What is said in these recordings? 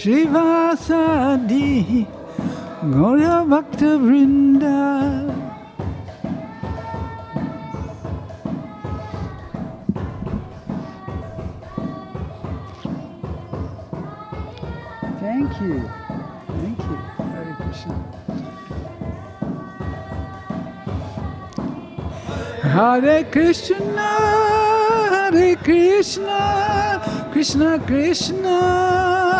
Shrivasadi Gaura Bhaktivinoda. Thank you. Thank you. Hare Krishna. Hare Krishna, Hare Krishna, Krishna Krishna,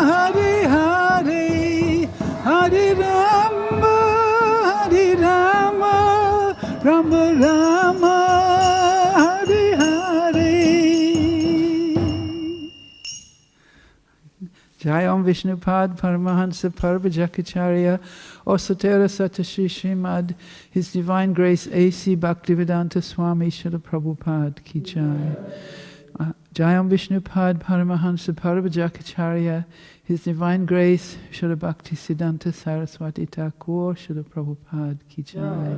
Hare Hare, Hare Rama, Hare Rama, Rama Rama, Hare Hare. Jayam Vishnupad Paramahansa Jagattarini Osotera Sata Śrīmad His Divine Grace A.C. Bhaktivedanta Swami Śrīla Prabhupada Ki Jai. Jayam Vishnupad Paramahansa Jagattarini His Divine Grace Śrīla Bhaktisiddhanta Saraswati Thakur Śrīla Prabhupada Ki Jai.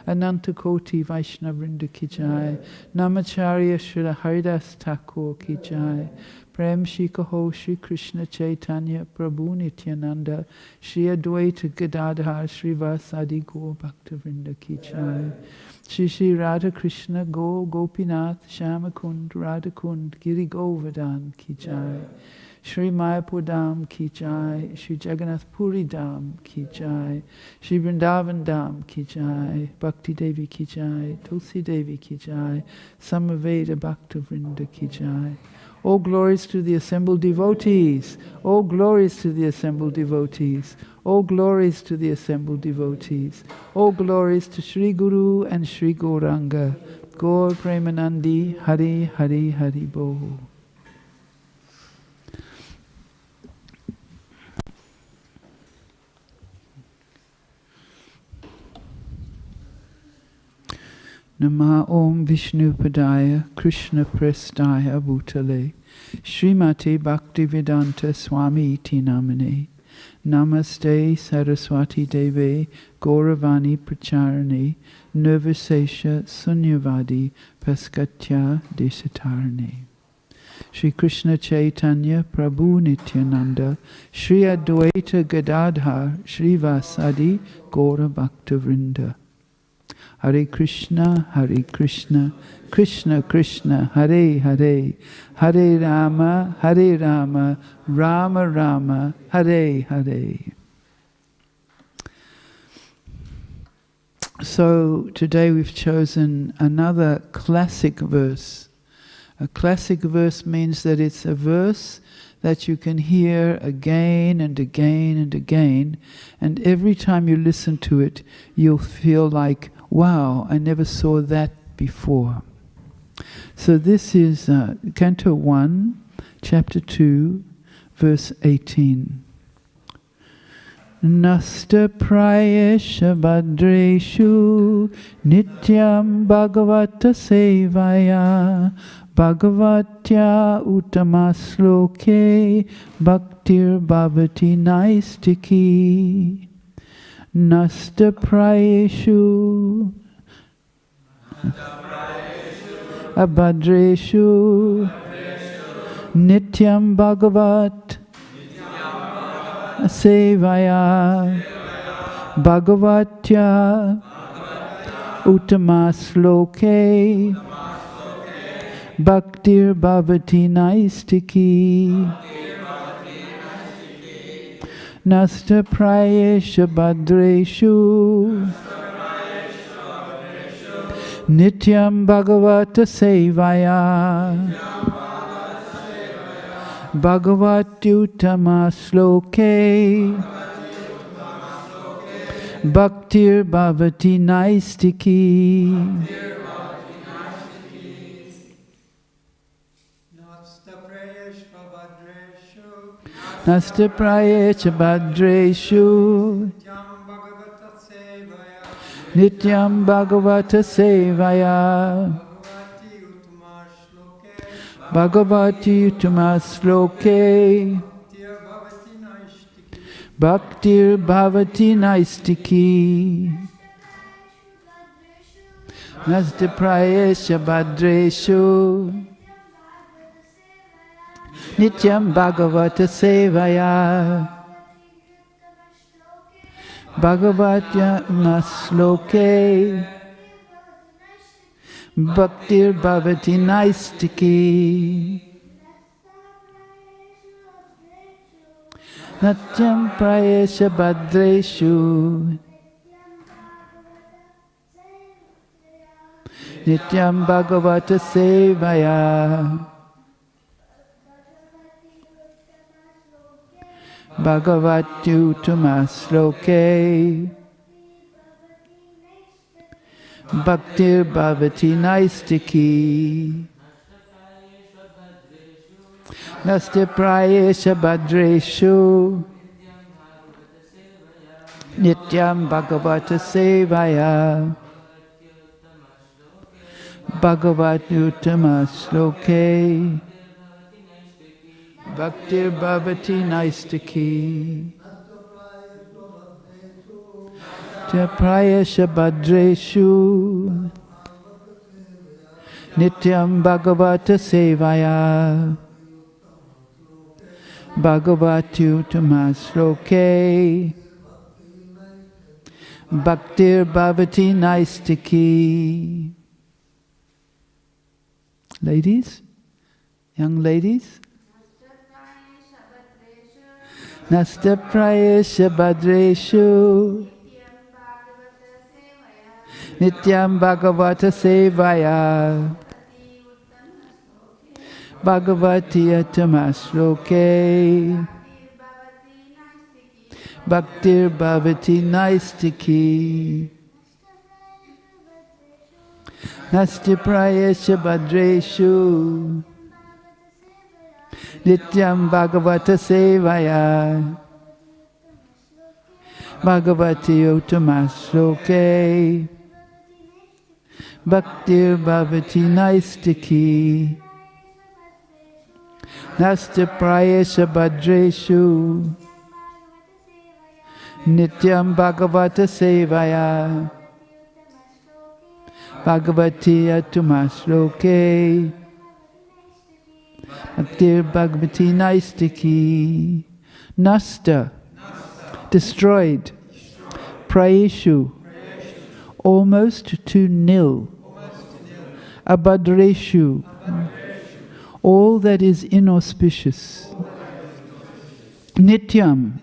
Ananta Koti Vaishnavrinda Ki Jai. Namacharya Śrīla Haridas Thakur Ki Jai. Prem Shikaho Shri Krishna Chaitanya Prabhu Nityananda Shri Advaita Gadadhar Srivasadi Gaur Bhaktivinoda Ki Jai. Shri Shri Radha Krishna Go Gopinath Shamakund Radhakund Giri Govardhan Ki Jai. Shri Mayapur Dham Ki Jai. Shri Jagannath Puri Dham Ki Jai. Shri Vrindavan Dham Ki Jai. Bhakti Devi Ki Jai. Tulsi Devi Ki Jai. Samaveda Bhaktivinoda Ki Jai. All glories to the assembled devotees. All glories to the assembled devotees. All glories to the assembled devotees. All glories to Sri Guru and Sri Gauranga. Gaur Premanandi Hari Hari Hari Bo. Nama Om Vishnu Padaya Krishna Prestaya Bhutale Srimati Bhaktivedanta Swami Iti Namane Namaste Saraswati Deve Gauravani Pracharane Nirvisesha Sunyavadi Paskatya Desatarane. Shri Krishna Chaitanya Prabhu Nityananda Shri Advaita Gadadhar Shri Vasadi Gaura Bhaktivinoda. Hare Krishna, Krishna Krishna, Hare Hare, Hare Rama, Rama Rama, Hare Hare. So today we've chosen another classic verse. A classic verse means that it's a verse that you can hear again and again and again, and every time you listen to it, you'll feel like, wow, I never saw that before. So this is Canto 1, Chapter 2, Verse 18. Nasta prayesha badreshu nityam bhagavata sevaya bhagavatya uttamasloke bhaktir bhavati naistiki. Nasta prayeshu abhadreshu nityam bhagavat sevaya bhagavatya uttamasloke bhaktir bhavati naistiki. Nasta prayesha badreshu nityam bhagavata sevaya bhagavatyuttama sloke bhaktir bhavati naistiki. Nasta prayesha badreshu nityam bhagavata sevaya bhagavati uttama sloke bhaktir bhavati naistiki. Nasta prayesha badreshu Nityam Bhagavata Sevaya Bhagavatya Masloke Bhaktir Bhavati Naistiki Natyam Prayesha Bhadreshu Nityam Bhagavata Sevaya Bhagavatyutama Sloke Bhaktir Bhavati Naistiki Nastya Prayesha Bhadreshu Nityam Bhagavata Sevaya Bhagavatyutama Sloke Bhaktir Bhavati Naistiki Prayesha Bhadreshu Nityam Bhagavata Sevaya Bhagavatyutama Sloke Bhaktir Bhavati Naistiki. Ladies? Young ladies? Nasta Prayesha Bhadreshu Nityam Bhagavata Sevaya Bhagavati Atamasloke Bhaktir Bhavati Naistiki Nasti Prayesha Bhadreshu Nityam Bhagavata Sevaya Bhagavati Uttamasloke Bhaktir Bhavati Naistiki Nasta Prayesha Bhadreshu Nityam Bhagavata Sevaya Bhagavati Uttamasloke Bhaktir Bhagavati Naistiki. Nasta, destroyed. Prayeshu, almost to nil. Abhadreshu, all that is inauspicious. Nityam,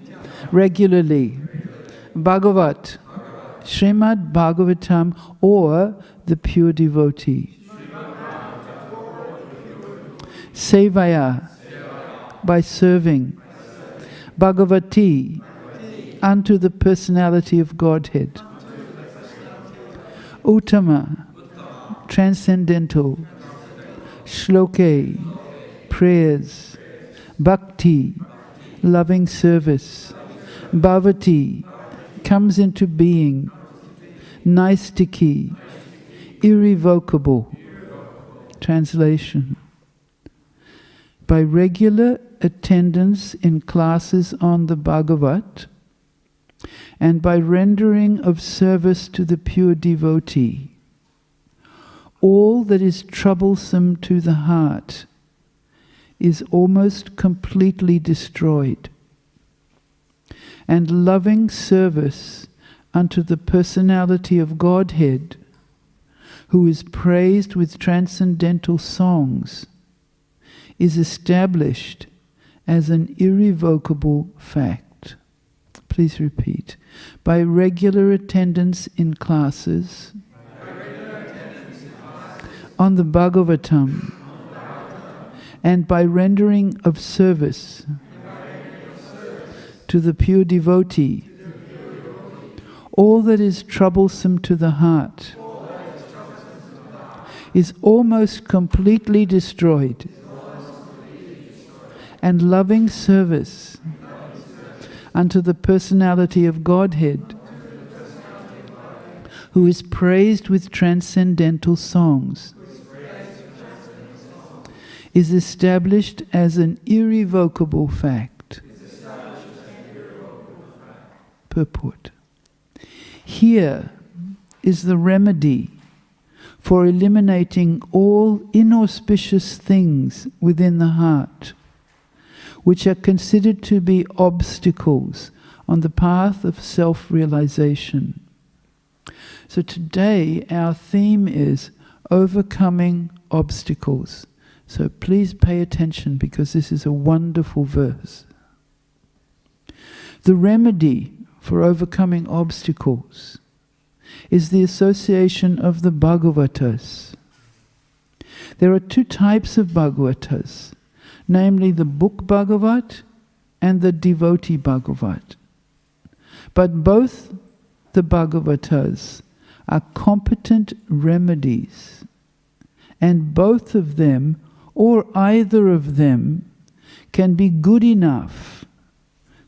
regularly. Bhagavat, Śrīmad Bhāgavatam, or the pure devotee. Sevaya, by serving. Bhagavati, unto the personality of Godhead. Uttama, transcendental. Shloke, prayers. Bhakti, loving service. Bhavati, comes into being. Naistiki, irrevocable. Translation. By regular attendance in classes on the Bhagavat, and by rendering of service to the pure devotee, all that is troublesome to the heart is almost completely destroyed, and loving service unto the personality of Godhead, who is praised with transcendental songs, is established as an irrevocable fact. Please repeat. By regular attendance in classes on the Bhagavatam, and by rendering of service to the pure devotee, all that is troublesome to the heart is almost completely destroyed, and loving service unto the personality of Godhead, who is praised with transcendental songs, is established as an irrevocable fact. Purport. Here is the remedy for eliminating all inauspicious things within the heart. which are considered to be obstacles on the path of self-realization. So today our theme is overcoming obstacles. So please pay attention, because this is a wonderful verse. The remedy for overcoming obstacles is the association of the Bhagavatas. There are two types of Bhagavatas, namely the book Bhagavat and the devotee Bhagavat. But both the Bhagavatas are competent remedies, and both of them, or either of them, can be good enough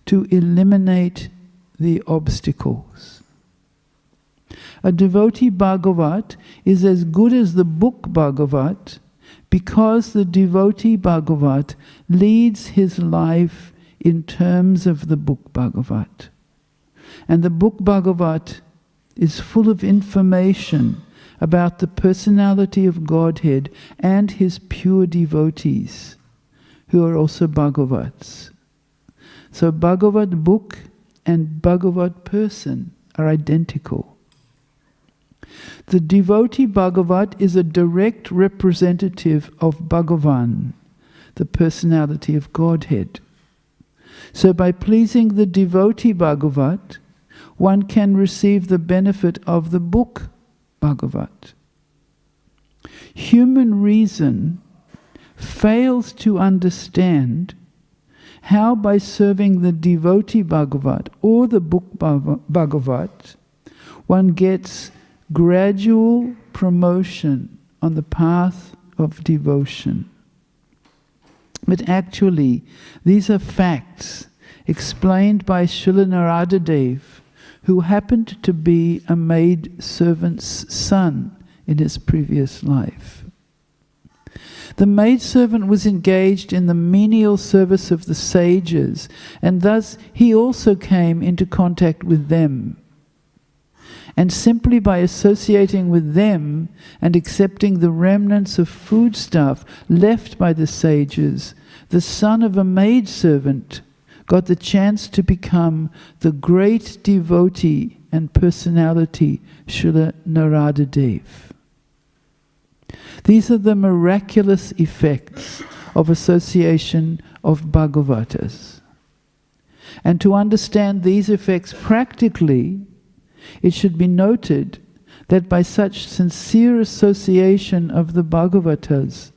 to eliminate the obstacles. A devotee Bhagavat is as good as the book Bhagavat because the devotee Bhagavat leads his life in terms of the book Bhagavat. And the book Bhagavat is full of information about the personality of Godhead and his pure devotees, who are also Bhagavats. So Bhagavat book and Bhagavat person are identical. The devotee Bhagavat is a direct representative of Bhagavan, the personality of Godhead. So by pleasing the devotee Bhagavat, one can receive the benefit of the book Bhagavat. Human reason fails to understand how by serving the devotee Bhagavat or the book Bhagavat, one gets gradual promotion on the path of devotion. But actually, these are facts explained by Srila Naradadev, who happened to be a maid servant's son in his previous life. The maidservant was engaged in the menial service of the sages, and thus he also came into contact with them. And simply by associating with them and accepting the remnants of foodstuff left by the sages, the son of a maidservant got the chance to become the great devotee and personality Srila Naradadev. These are the miraculous effects of association of Bhagavatas. And to understand these effects practically, it should be noted that by such sincere association of the Bhagavatas,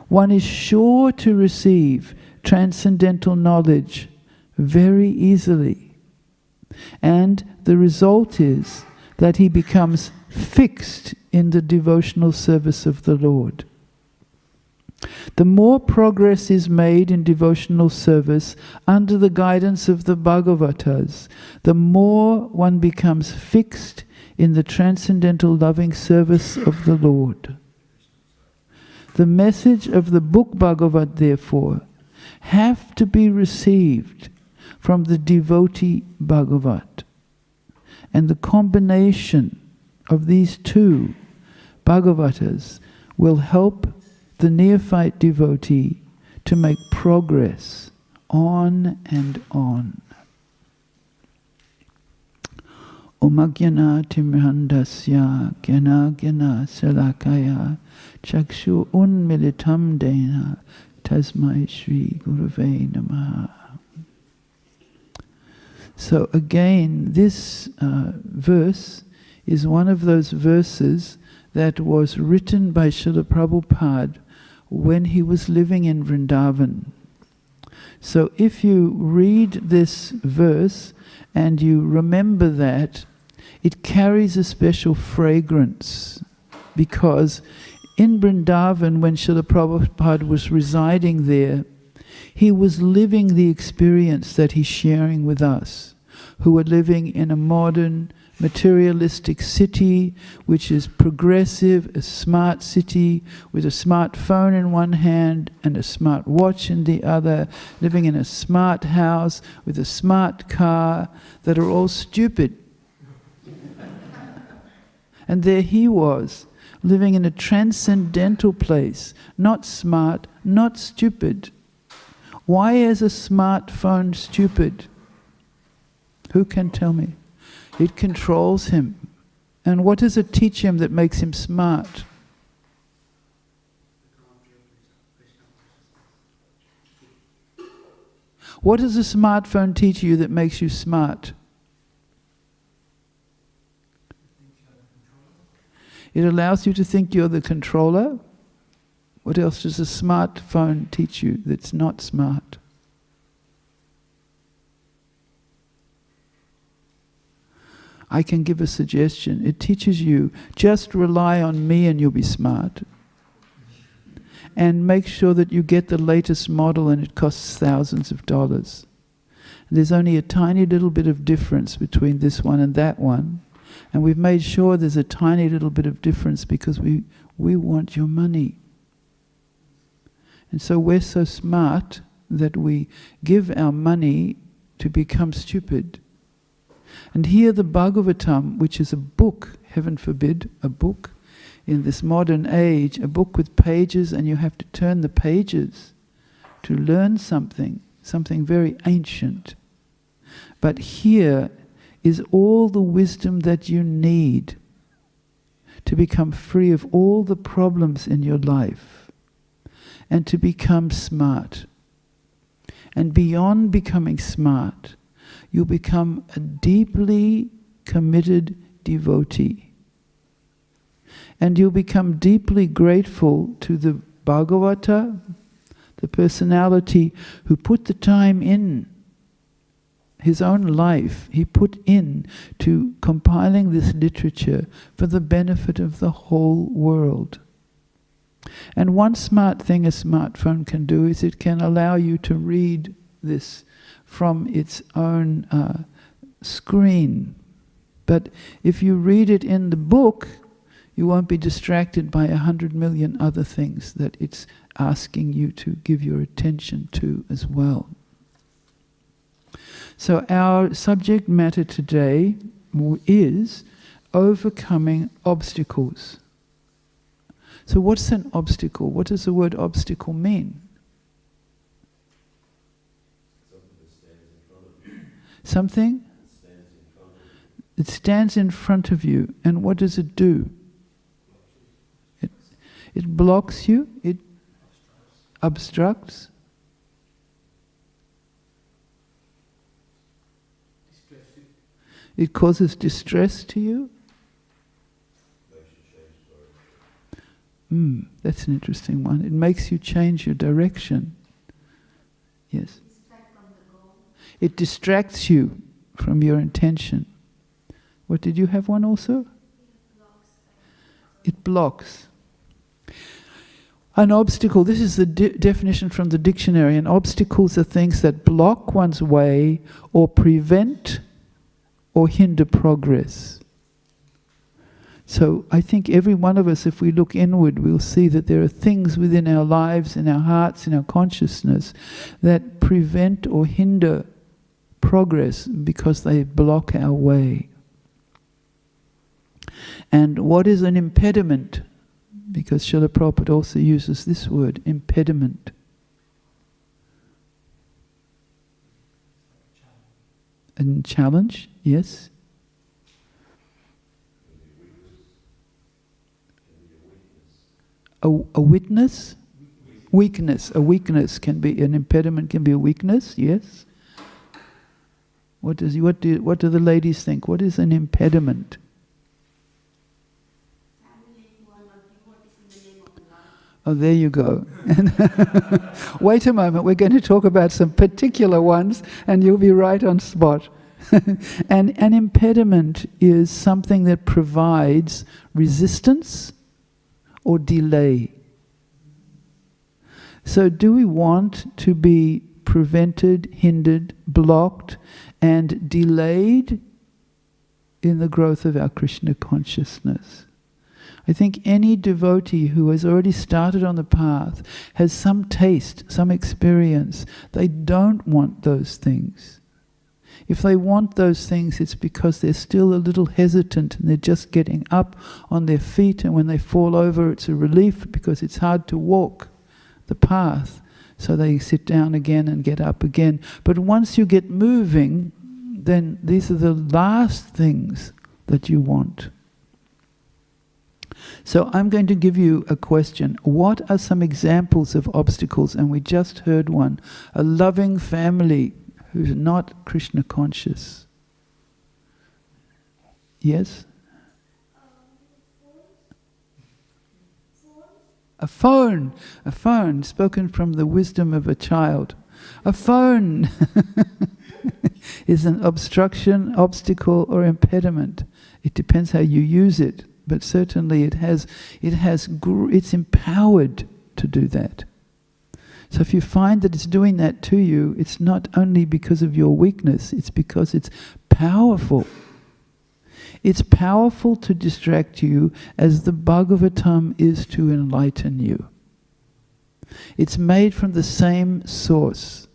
one is sure to receive transcendental knowledge very easily. And the result is that he becomes fixed in the devotional service of the Lord. The more progress is made in devotional service under the guidance of the Bhagavatas, the more one becomes fixed in the transcendental loving service of the Lord. The message of the book Bhagavat, therefore, have to be received from the devotee Bhagavat. And the combination of these two Bhagavatas will help the neophyte devotee to make progress on and on. Omagyana timrandasya gyana gyana salakaya chakshu unmilitam dena tasmai Shri Gurave Namaha. So again, this verse is one of those verses that was written by Srila Prabhupada when he was living in Vrindavan. So if you read this verse and you remember that, it carries a special fragrance, because in Vrindavan, when Srila Prabhupada was residing there, he was living the experience that he's sharing with us, who are living in a modern, materialistic city, which is progressive, a smart city with a smartphone in one hand and a smart watch in the other, living in a smart house with a smart car, that are all stupid. And there he was, living in a transcendental place, not smart, not stupid. Why is a smartphone stupid? Who can tell me? It controls him. And what does it teach him that makes him smart? What does a smartphone teach you that makes you smart? It allows you to think you're the controller. What else does a smartphone teach you that's not smart? I can give a suggestion. It teaches you, just rely on me and you'll be smart. And make sure that you get the latest model and it costs thousands of dollars. There's only a tiny little bit of difference between this one and that one. And we've made sure there's a tiny little bit of difference because we want your money. And so we're so smart that we give our money to become stupid. And here the Bhagavatam, which is a book, heaven forbid, a book in this modern age, a book with pages, and you have to turn the pages to learn something very ancient. But here is all the wisdom that you need to become free of all the problems in your life and to become smart. And beyond becoming smart, you'll become a deeply committed devotee. And you'll become deeply grateful to the Bhagavata, the personality who put the time in his own life, he put in to compiling this literature for the benefit of the whole world. And one smart thing a smartphone can do is it can allow you to read this from its own screen. But if you read it in the book, you won't be distracted by 100 million other things that it's asking you to give your attention to as well. So our subject matter today is overcoming obstacles. So what's an obstacle? What does the word obstacle mean? Something? It stands in front of you. And what does it do? It blocks you? It obstructs? It causes distress to you? That's an interesting one. It makes you change your direction. Yes. It distracts you from your intention. What, did you have one also? It blocks. An obstacle, this is the definition from the dictionary. And obstacles are things that block one's way or prevent or hinder progress. So I think every one of us, if we look inward, we'll see that there are things within our lives, in our hearts, in our consciousness that prevent or hinder progress because they block our way. And what is an impediment? Because Srila Prabhupada also uses this word, impediment. And challenge, yes. A witness? Weakness. A weakness can be an impediment, can be a weakness, yes. What do the ladies think? What is an impediment? Oh, there you go. Wait a moment, we're going to talk about some particular ones and you'll be right on spot. And an impediment is something that provides resistance or delay. So do we want to be prevented, hindered, blocked, and delayed in the growth of our Krishna consciousness? I think any devotee who has already started on the path has some taste, some experience. They don't want those things. If they want those things, it's because they're still a little hesitant and they're just getting up on their feet, and when they fall over it's a relief because it's hard to walk the path. So they sit down again and get up again. But once you get moving, then these are the last things that you want. So I'm going to give you a question. What are some examples of obstacles? And we just heard one. A loving family who's not Krishna conscious. Yes? A phone, spoken from the wisdom of a child. A phone is an obstruction, obstacle, or impediment. It depends how you use it, but certainly it's empowered to do that. So if you find that it's doing that to you, it's not only because of your weakness, it's because it's powerful. It's powerful to distract you as the Bhagavatam is to enlighten you. It's made from the same source.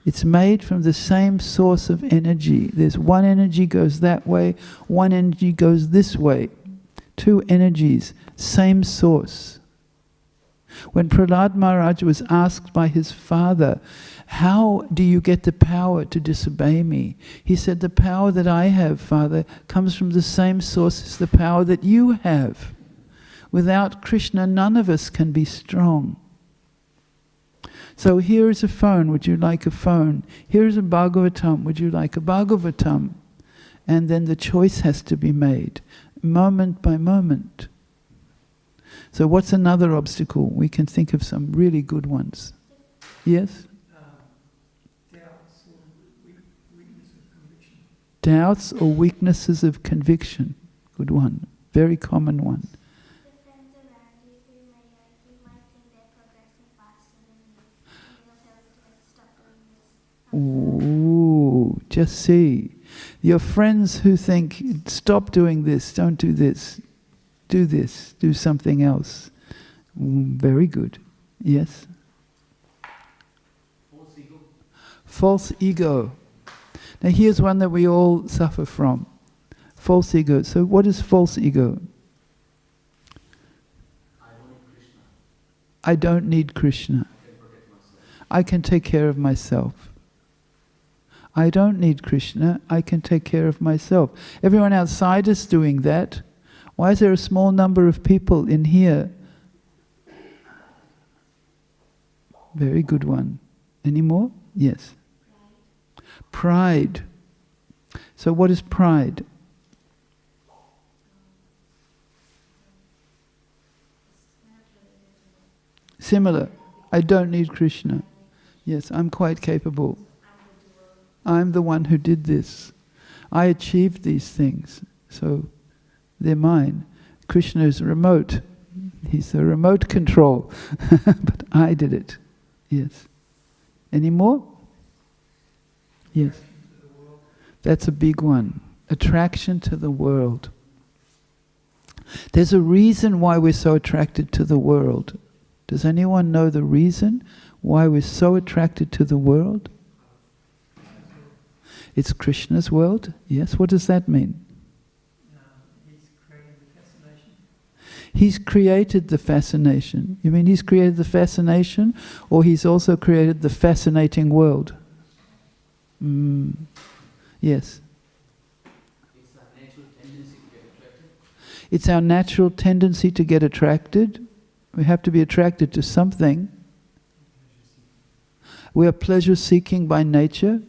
It's made from the same source of energy. There's one energy goes that way, one energy goes this way. Two energies, same source. When Prahlad Maharaj was asked by his father, how do you get the power to disobey me? He said, the power that I have, Father, comes from the same source as the power that you have. Without Krishna, none of us can be strong. So here is a phone, would you like a phone? Here is a Bhagavatam, would you like a Bhagavatam? And then the choice has to be made, moment by moment. So what's another obstacle? We can think of some really good ones. Yes? Doubts or weaknesses of conviction. Good one. Very common one. The friends around you who might think they're progressing faster than you. They'll tell you to stop doing this. Ooh, just see. Your friends who think, stop doing this, don't do this, do something else. Very good. Yes? False ego. False ego. Now here's one that we all suffer from. False ego. So what is false ego? I don't need Krishna. I can take care of myself. I don't need Krishna. I can take care of myself. Everyone outside is doing that. Why is there a small number of people in here? Very good one. Any more? Yes. Pride. So what is pride? Similar. I don't need Krishna. Yes, I'm quite capable. I'm the one who did this. I achieved these things. So they're mine. Krishna is remote. He's the remote control. But I did it. Yes. Any more? Yes. That's a big one. Attraction to the world. There's a reason why we're so attracted to the world. Does anyone know the reason why we're so attracted to the world? It's Krishna's world. Yes. What does that mean? He's created the fascination. He's created the fascination. You mean he's created the fascination, or he's also created the fascinating world? Yes. It's our natural tendency to get attracted. It's our natural tendency to get attracted. We have to be attracted to something. We are pleasure-seeking by nature.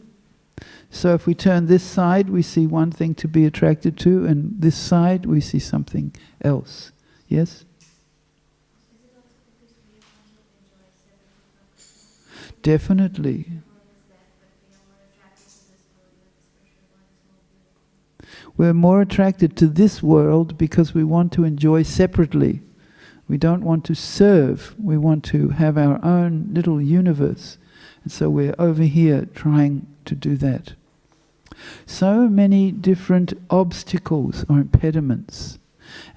So if we turn this side, we see one thing to be attracted to, and this side, we see something else. Yes? Is it also because we want to enjoy separate? Definitely. We're more attracted to this world because we want to enjoy separately. We don't want to serve. We want to have our own little universe. And so we're over here trying to do that. So many different obstacles or impediments.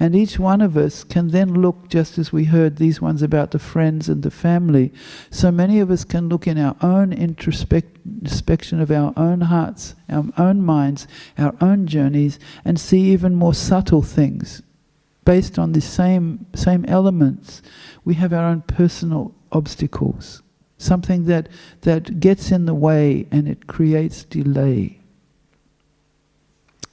And each one of us can then look, just as we heard these ones about the friends and the family, so many of us can look in our own introspection of our own hearts, our own minds, our own journeys, and see even more subtle things based on the same elements, we have our own personal obstacles. Something that gets in the way and it creates delay.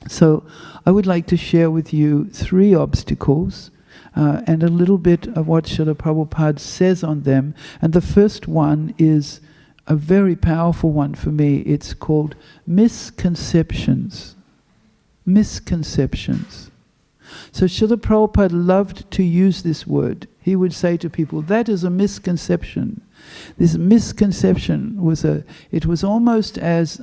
So I would like to share with you 3 obstacles and a little bit of what Srila Prabhupada says on them. And the first one is a very powerful one for me. It's called misconceptions. Misconceptions. So Srila Prabhupada loved to use this word. He would say to people, that is a misconception. This misconception was it was almost as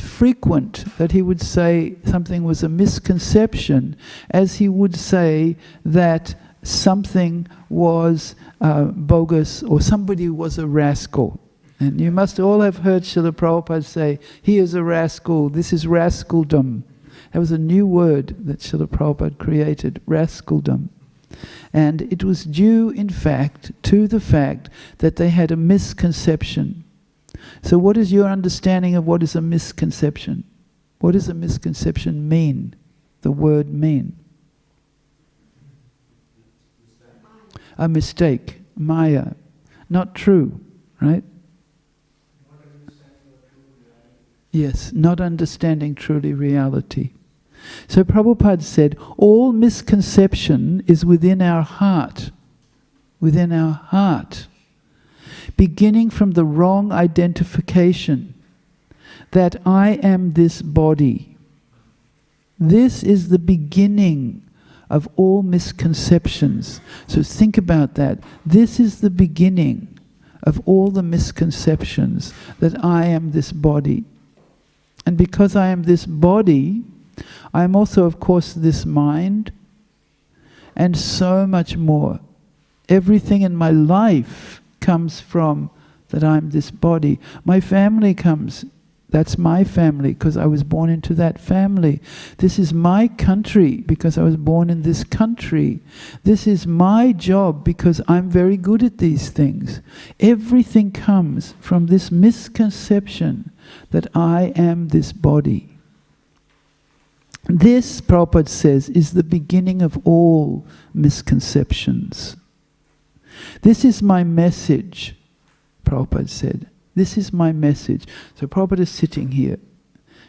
frequent that he would say something was a misconception as he would say that something was bogus or somebody was a rascal. And you must all have heard Srila Prabhupada say, he is a rascal, this is rascaldom. That was a new word that Srila Prabhupada created, rascaldom. And it was due, in fact, to the fact that they had a misconception. So what is your understanding of what is a misconception? What does a misconception mean? The word mean? A mistake, maya, not true, right? Yes, not understanding truly reality. So Prabhupada said, all misconception is within our heart. Within our heart. Beginning from the wrong identification that I am this body. This is the beginning of all misconceptions. So think about that. This is the beginning of all the misconceptions, that I am this body. And because I am this body, I am also, of course, this mind, and so much more. Everything in my life comes from that I'm this body. My family comes, that's my family, because I was born into that family. This is my country, because I was born in this country. This is my job, because I'm very good at these things. Everything comes from this misconception that I am this body. This, Prabhupada says, is the beginning of all misconceptions. This is my message, Prabhupada said. This is my message. So Prabhupada is sitting here.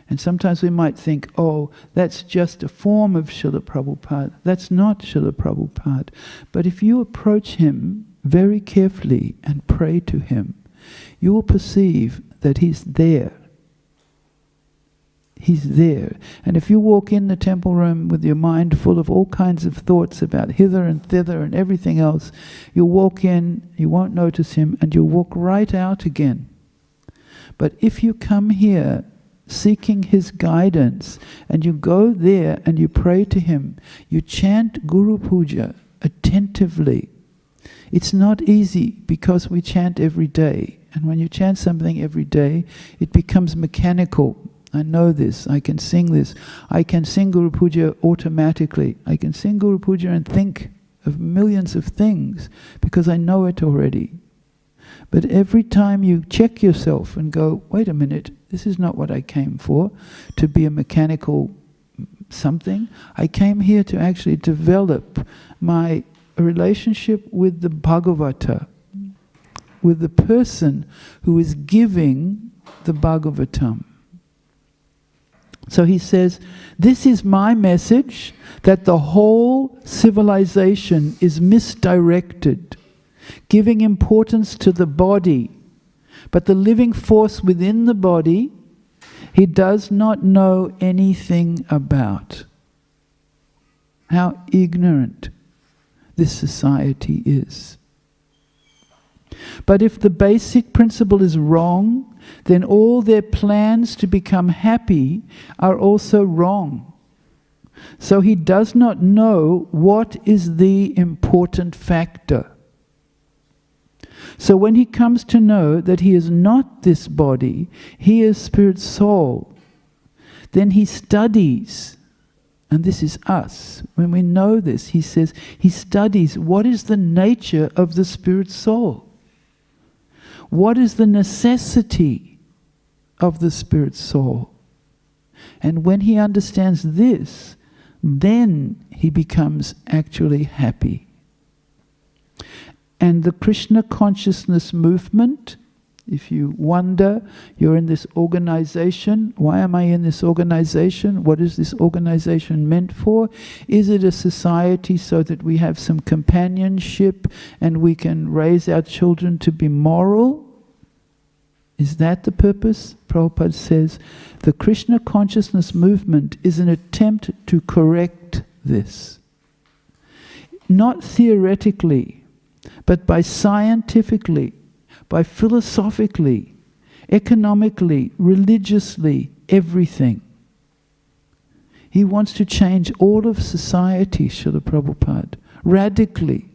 And sometimes we might think, oh, that's just a form of Srila Prabhupada. That's not Srila Prabhupada. But if you approach him very carefully and pray to him, you will perceive that he's there. He's there. And if you walk in the temple room with your mind full of all kinds of thoughts about hither and thither and everything else, you'll walk in, you won't notice him, and you'll walk right out again. But if you come here seeking his guidance, and you go there and you pray to him, you chant Guru Puja attentively. It's not easy because we chant every day. And when you chant something every day, it becomes mechanical. I know this, I can sing this. I can sing Guru Puja automatically. I can sing Guru Puja and think of millions of things because I know it already. But every time you check yourself and go, wait a minute, this is not what I came for, to be a mechanical something. I came here to actually develop my relationship with the Bhagavata, with the person who is giving the Bhagavatam. So he says, this is my message, that the whole civilization is misdirected, giving importance to the body, but the living force within the body, he does not know anything about. How ignorant this society is. But if the basic principle is wrong, then all their plans to become happy are also wrong. So he does not know what is the important factor. So when he comes to know that he is not this body, he is spirit soul, then he studies, and this is us. When we know this, he says, he studies what is the nature of the spirit soul. What is the necessity of the spirit soul? And when he understands this, then he becomes actually happy. And the Krishna consciousness movement, if you wonder, you're in this organization. Why am I in this organization? What is this organization meant for? Is it a society so that we have some companionship and we can raise our children to be moral? Is that the purpose? Prabhupada says, the Krishna consciousness movement is an attempt to correct this. Not theoretically, but by scientifically, by philosophically, economically, religiously, everything. He wants to change all of society, Srila Prabhupada, radically.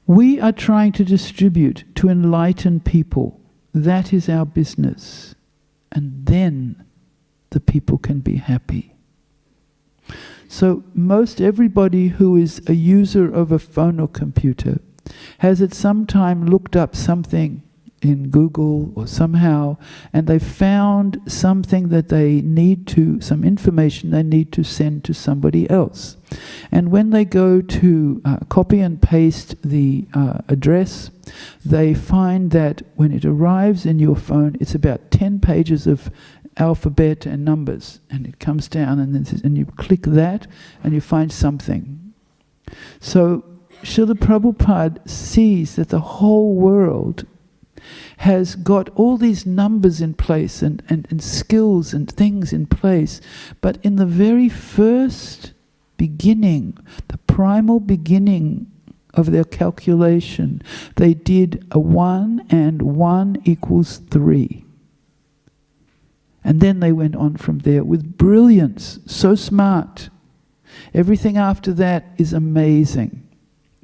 We are trying to distribute to enlighten people. That is our business. And then the people can be happy. So most everybody who is a user of a phone or computer has at some time looked up something in Google or somehow, and they found something that they need to, some information they need to send to somebody else. And when they go to copy and paste the address, they find that when it arrives in your phone, it's about 10 pages of alphabet and numbers, and it comes down, and you click that, and you find something. So Srila Prabhupada sees that the whole world has got all these numbers in place and skills and things in place, but in the very first beginning, the primal beginning of their calculation, they did a 1 and 1 equals 3. And then they went on from there with brilliance, so smart. Everything after that is amazing.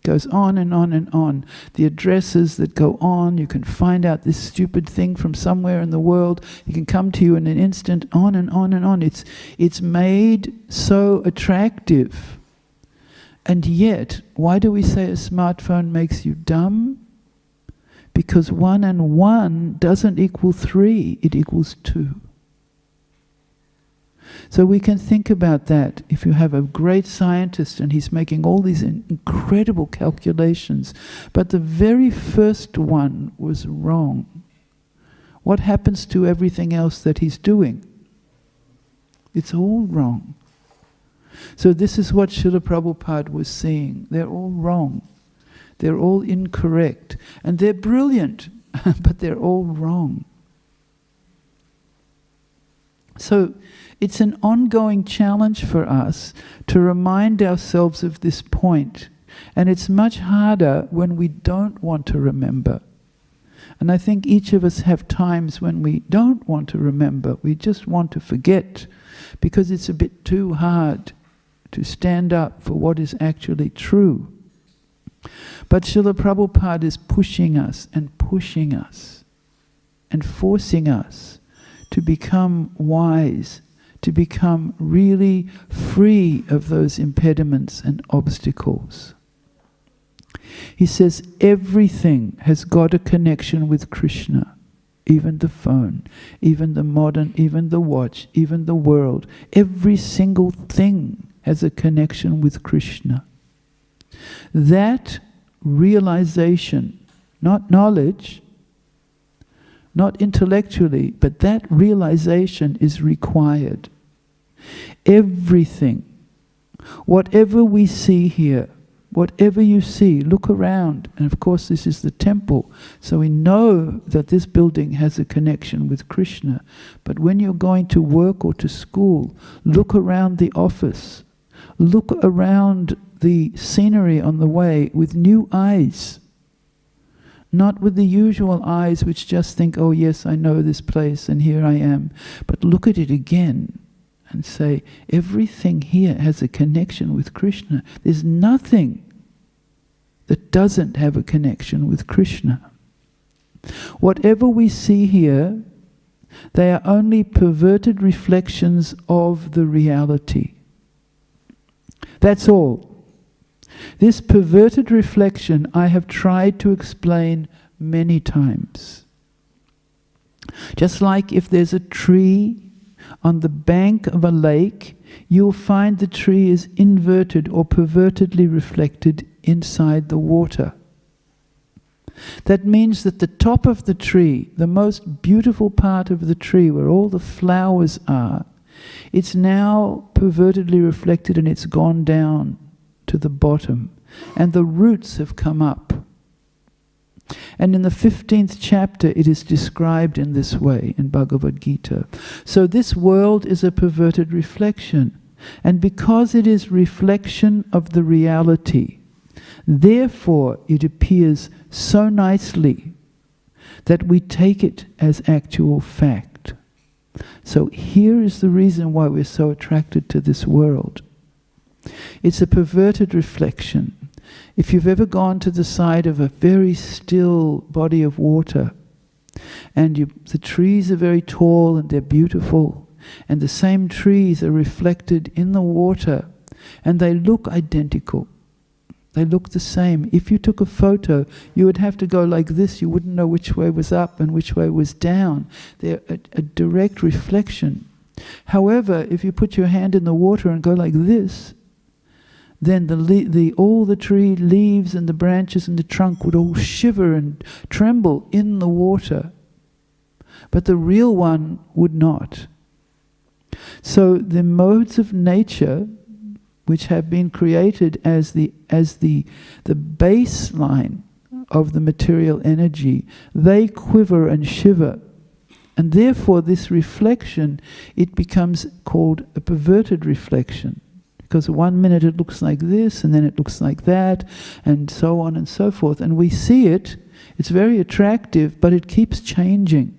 Goes on and on and on. The addresses that go on, you can find out this stupid thing from somewhere in the world. It can come to you in an instant, on and on and on. It's made so attractive. And yet, why do we say a smartphone makes you dumb? Because 1 and 1 doesn't equal 3, it equals 2. So we can think about that. If you have a great scientist and he's making all these incredible calculations, but the very first one was wrong, what happens to everything else that he's doing? It's all wrong. So this is what Srila Prabhupada was seeing. They're all wrong. They're all incorrect. And they're brilliant, but they're all wrong. So it's an ongoing challenge for us to remind ourselves of this point. And it's much harder when we don't want to remember. And I think each of us have times when we don't want to remember. We just want to forget because it's a bit too hard to stand up for what is actually true. But Srila Prabhupada is pushing us and forcing us to become wise, to become really free of those impediments and obstacles. He says everything has got a connection with Krishna. Even the phone, even the modern, even the watch, even the world. Every single thing has a connection with Krishna. That realization, not knowledge, not intellectually, but that realization is required. Everything, whatever we see here, whatever you see, look around. And of course this is the temple, so we know that this building has a connection with Krishna. But when you're going to work or to school, look around the office. Look around the scenery on the way with new eyes. Not with the usual eyes which just think, oh yes, I know this place and here I am. But look at it again and say, everything here has a connection with Krishna. There's nothing that doesn't have a connection with Krishna. Whatever we see here, they are only perverted reflections of the reality. That's all. This perverted reflection I have tried to explain many times. Just like if there's a tree on the bank of a lake, you'll find the tree is inverted or pervertedly reflected inside the water. That means that the top of the tree, the most beautiful part of the tree where all the flowers are, it's now pervertedly reflected and it's gone down to the bottom. And the roots have come up. And in the 15th chapter it is described in this way in Bhagavad Gita. So this world is a perverted reflection. And because it is reflection of the reality, therefore it appears so nicely that we take it as actual fact. So here is the reason why we're so attracted to this world. It's a perverted reflection. If you've ever gone to the side of a very still body of water, and the trees are very tall and they're beautiful, and the same trees are reflected in the water, and they look identical. They look the same. If you took a photo, you would have to go like this. You wouldn't know which way was up and which way was down. They're a direct reflection. However, if you put your hand in the water and go like this, then all the tree leaves and the branches and the trunk would all shiver and tremble in the water. But the real one would not. So the modes of nature, which have been created as the baseline of the material energy, they quiver and shiver. And therefore this reflection, it becomes called a perverted reflection. Because 1 minute it looks like this, and then it looks like that, and so on and so forth. And we see it, it's very attractive, but it keeps changing.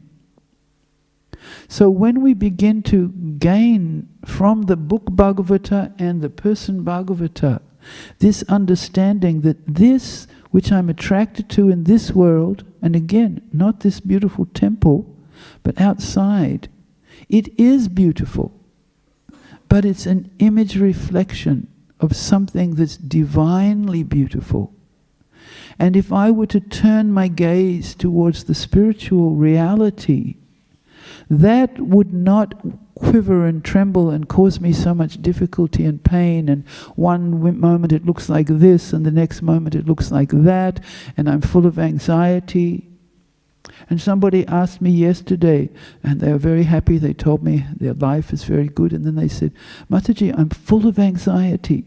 So when we begin to gain from the book Bhagavata and the person Bhagavata this understanding that this which I'm attracted to in this world, and again, not this beautiful temple, but outside, it is beautiful. But it's an image reflection of something that's divinely beautiful. And if I were to turn my gaze towards the spiritual reality, that would not quiver and tremble and cause me so much difficulty and pain, and one moment it looks like this and the next moment it looks like that, and I'm full of anxiety. And somebody asked me yesterday, and they were very happy, they told me their life is very good, and then they said, Mataji, I'm full of anxiety.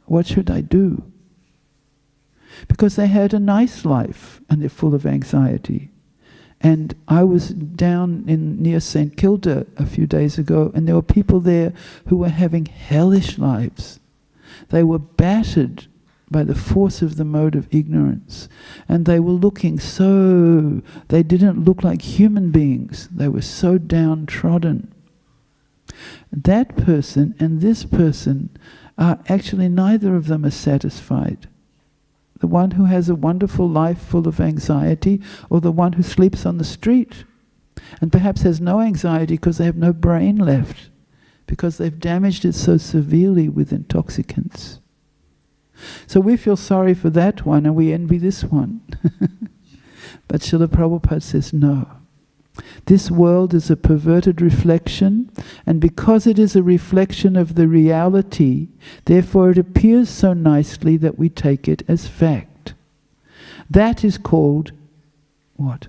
What should I do? Because they had a nice life, and they're full of anxiety. And I was down near St. Kilda a few days ago, and there were people there who were having hellish lives. They were battered by the force of the mode of ignorance. And they were looking so, they didn't look like human beings. They were so downtrodden. That person and this person are actually, neither of them are satisfied. The one who has a wonderful life full of anxiety, or the one who sleeps on the street and perhaps has no anxiety because they have no brain left, because they've damaged it so severely with intoxicants. So we feel sorry for that one and we envy this one. But Srila Prabhupada says no. This world is a perverted reflection, and because it is a reflection of the reality, therefore it appears so nicely that we take it as fact. That is called what?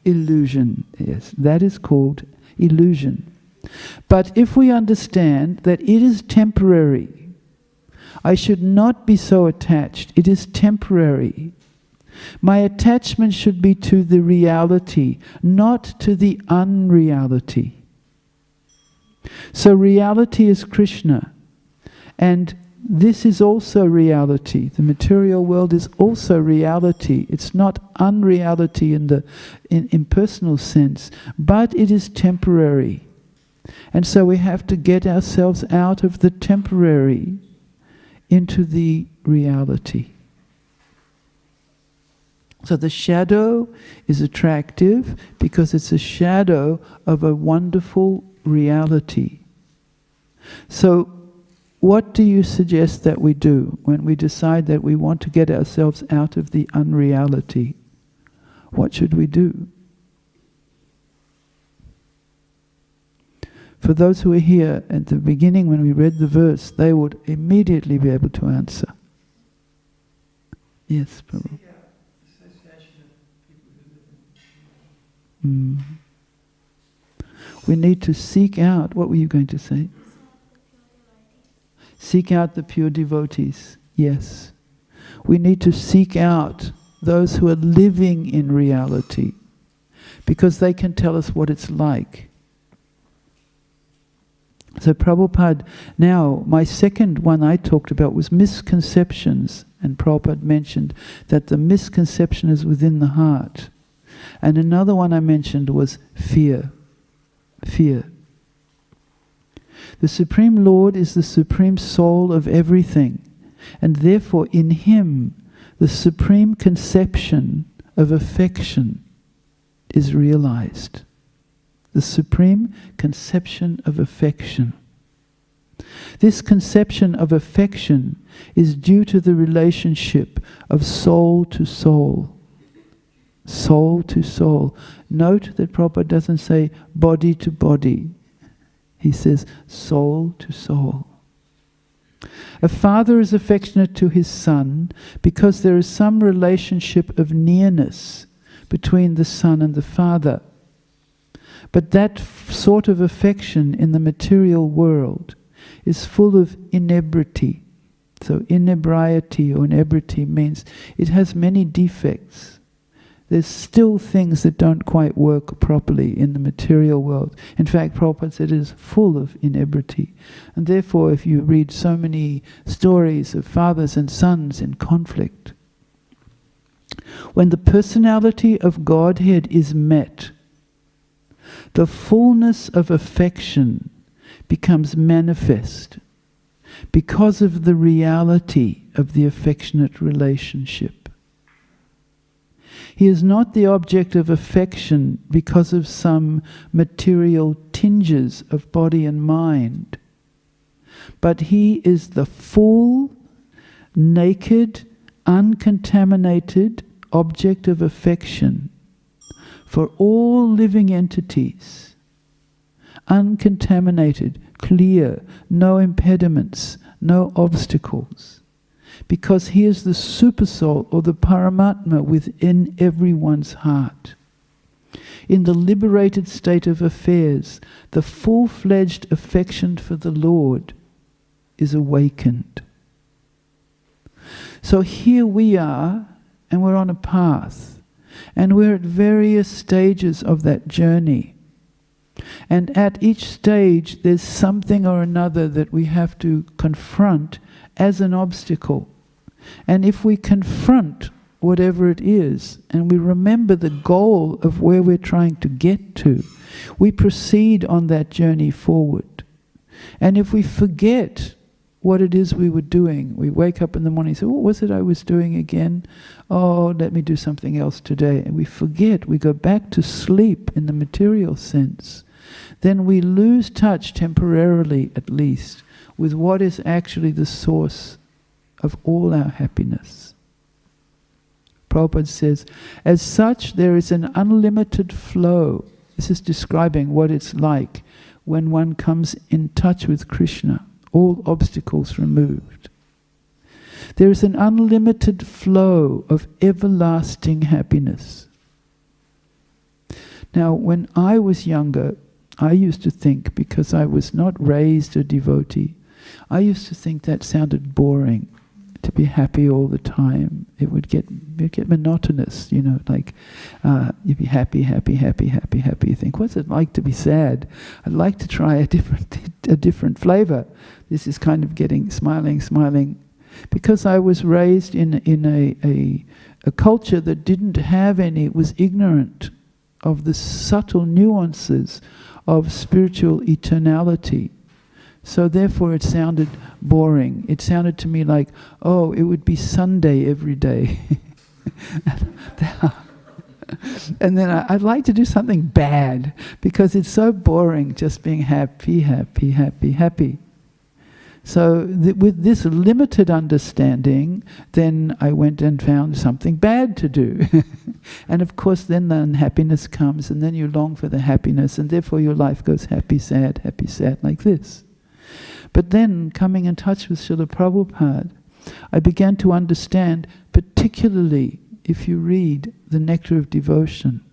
Illusion. Yes, that is called illusion. But if we understand that it is temporary, I should not be so attached. It is temporary. My attachment should be to the reality, not to the unreality. So reality is Krishna, and this is also reality. The material world is also reality. It's not unreality in the impersonal sense, but it is temporary. And so we have to get ourselves out of the temporary into the reality. So the shadow is attractive because it's a shadow of a wonderful reality. So what do you suggest that we do when we decide that we want to get ourselves out of the unreality? What should we do? For those who are here at the beginning when we read the verse, they would immediately be able to answer. Yes, Prabhu. We need to seek out, what were you going to say? Seek out the pure devotees. Yes. We need to seek out those who are living in reality, because they can tell us what it's like. So Prabhupada, now, my second one I talked about was misconceptions, and Prabhupada mentioned that the misconception is within the heart. And another one I mentioned was fear. Fear. The Supreme Lord is the Supreme Soul of everything, and therefore in Him the supreme conception of affection is realized. The supreme conception of affection. This conception of affection is due to the relationship of soul to soul. Soul to soul. Note that Prabhupada doesn't say body to body. He says soul to soul. A father is affectionate to his son because there is some relationship of nearness between the son and the father. But that sort of affection in the material world is full of inebriety. So inebriety or inebriety means it has many defects. There's still things that don't quite work properly in the material world. In fact, Prabhupada said it is full of inebriety. And therefore, if you read so many stories of fathers and sons in conflict, when the personality of Godhead is met, the fullness of affection becomes manifest because of the reality of the affectionate relationship. He is not the object of affection because of some material tinges of body and mind, but he is the full, naked, uncontaminated object of affection for all living entities. Uncontaminated, clear, no impediments, no obstacles. Because he is the Supersoul or the Paramatma within everyone's heart. In the liberated state of affairs, the full-fledged affection for the Lord is awakened. So here we are, and we're on a path, and we're at various stages of that journey. And at each stage, there's something or another that we have to confront as an obstacle. And if we confront whatever it is, and we remember the goal of where we're trying to get to, we proceed on that journey forward. And if we forget what it is we were doing, we wake up in the morning and say, what was it I was doing again? Oh, let me do something else today. And we forget, we go back to sleep in the material sense. Then we lose touch, temporarily at least, with what is actually the source of all our happiness. Prabhupada says, as such there is an unlimited flow. This is describing what it's like when one comes in touch with Krishna, all obstacles removed. There is an unlimited flow of everlasting happiness. Now, when I was younger, I used to think, because I was not raised a devotee, I used to think that sounded boring, to be happy all the time. It would get monotonous, you know, like you'd be happy, happy, happy, happy, happy. You think, what's it like to be sad? I'd like to try a different flavor. This is kind of getting smiling. Because I was raised in a culture that didn't have any, it was ignorant of the subtle nuances of spiritual eternality. So therefore it sounded boring. It sounded to me like, oh, it would be Sunday every day. And then I'd like to do something bad, because it's so boring just being happy, happy, happy, happy. So with this limited understanding, then I went and found something bad to do. And of course then the unhappiness comes, and then you long for the happiness, and therefore your life goes happy, sad, like this. But then, coming in touch with Srila Prabhupada, I began to understand, particularly if you read the Nectar of Devotion,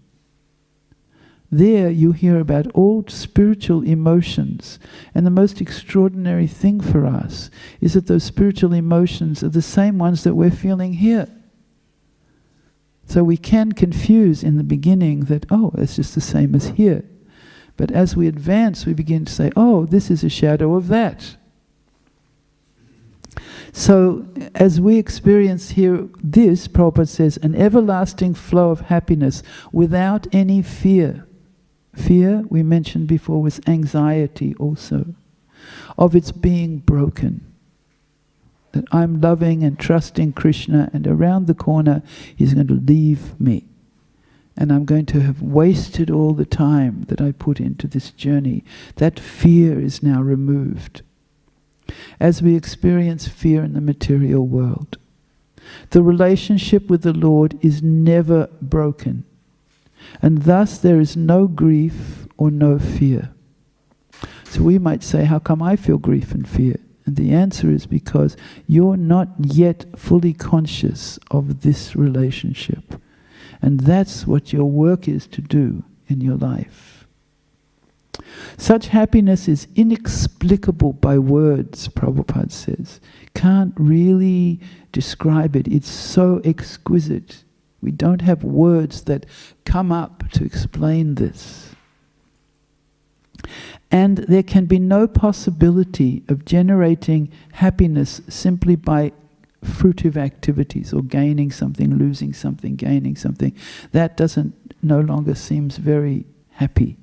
there you hear about all spiritual emotions, and the most extraordinary thing for us is that those spiritual emotions are the same ones that we're feeling here. So we can confuse in the beginning that, oh, it's just the same as here. But as we advance, we begin to say, oh, this is a shadow of that. So, as we experience here this, Prabhupada says, an everlasting flow of happiness without any fear. Fear, we mentioned before, was anxiety also, of its being broken. That I'm loving and trusting Krishna, and around the corner he's going to leave me. And I'm going to have wasted all the time that I put into this journey. That fear is now removed. As we experience fear in the material world, the relationship with the Lord is never broken. And thus there is no grief or no fear. So we might say, how come I feel grief and fear? And the answer is because you're not yet fully conscious of this relationship. And that's what your work is to do in your life. Such happiness is inexplicable by words, Prabhupada says. Can't really describe it. It's so exquisite. We don't have words that come up to explain this. And there can be no possibility of generating happiness simply by fruitive activities, or gaining something, losing something, gaining something. That no longer seems very happy.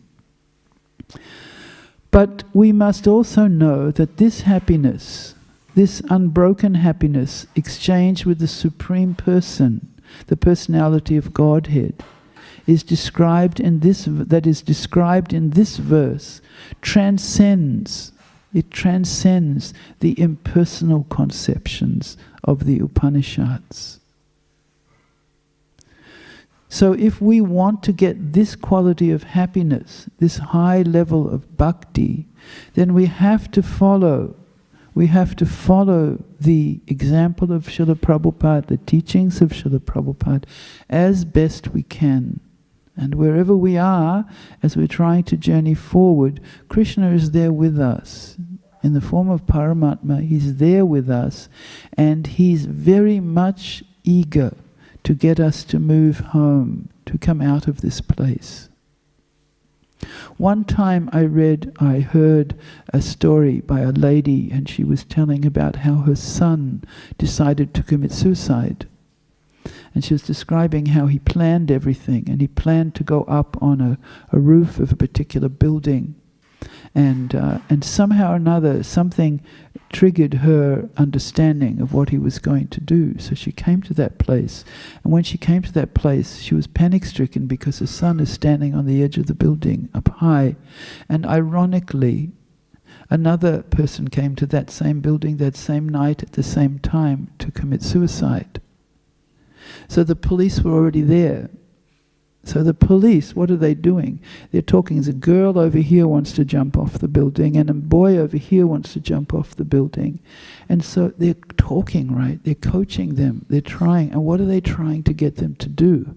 But we must also know that this happiness, this unbroken happiness, exchanged with the Supreme Person, the personality of Godhead, is described in this verse, transcends the impersonal conceptions of the Upanishads. So if we want to get this quality of happiness, this high level of bhakti, then we have to follow the example of Srila Prabhupada, the teachings of Srila Prabhupada, as best we can. And wherever we are, as we're trying to journey forward, Krishna is there with us. In the form of Paramatma, he's there with us, and he's very much eager to get us to move home, to come out of this place. One time I heard a story by a lady, and she was telling about how her son decided to commit suicide. And she was describing how he planned everything, and he planned to go up on a roof of a particular building. And somehow or another, something triggered her understanding of what he was going to do. So she came to that place. And when she came to that place, she was panic-stricken because the sun is standing on the edge of the building up high. And ironically, another person came to that same building that same night at the same time to commit suicide. So the police were already there. So the police, what are they doing? They're talking, as a girl over here wants to jump off the building, and a boy over here wants to jump off the building. And so they're talking, right? They're coaching them. They're trying. And what are they trying to get them to do?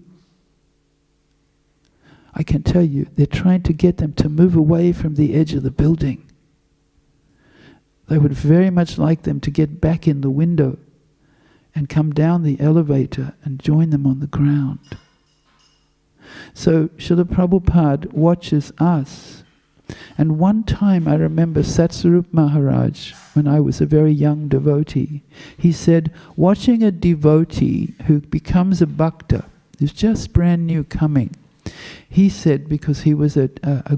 I can tell you, they're trying to get them to move away from the edge of the building. They would very much like them to get back in the window and come down the elevator and join them on the ground. So Srila Prabhupada watches us. And one time I remember Satsarup Maharaj, when I was a very young devotee, he said, watching a devotee who becomes a bhakta, who's just brand new coming, he said, because he was a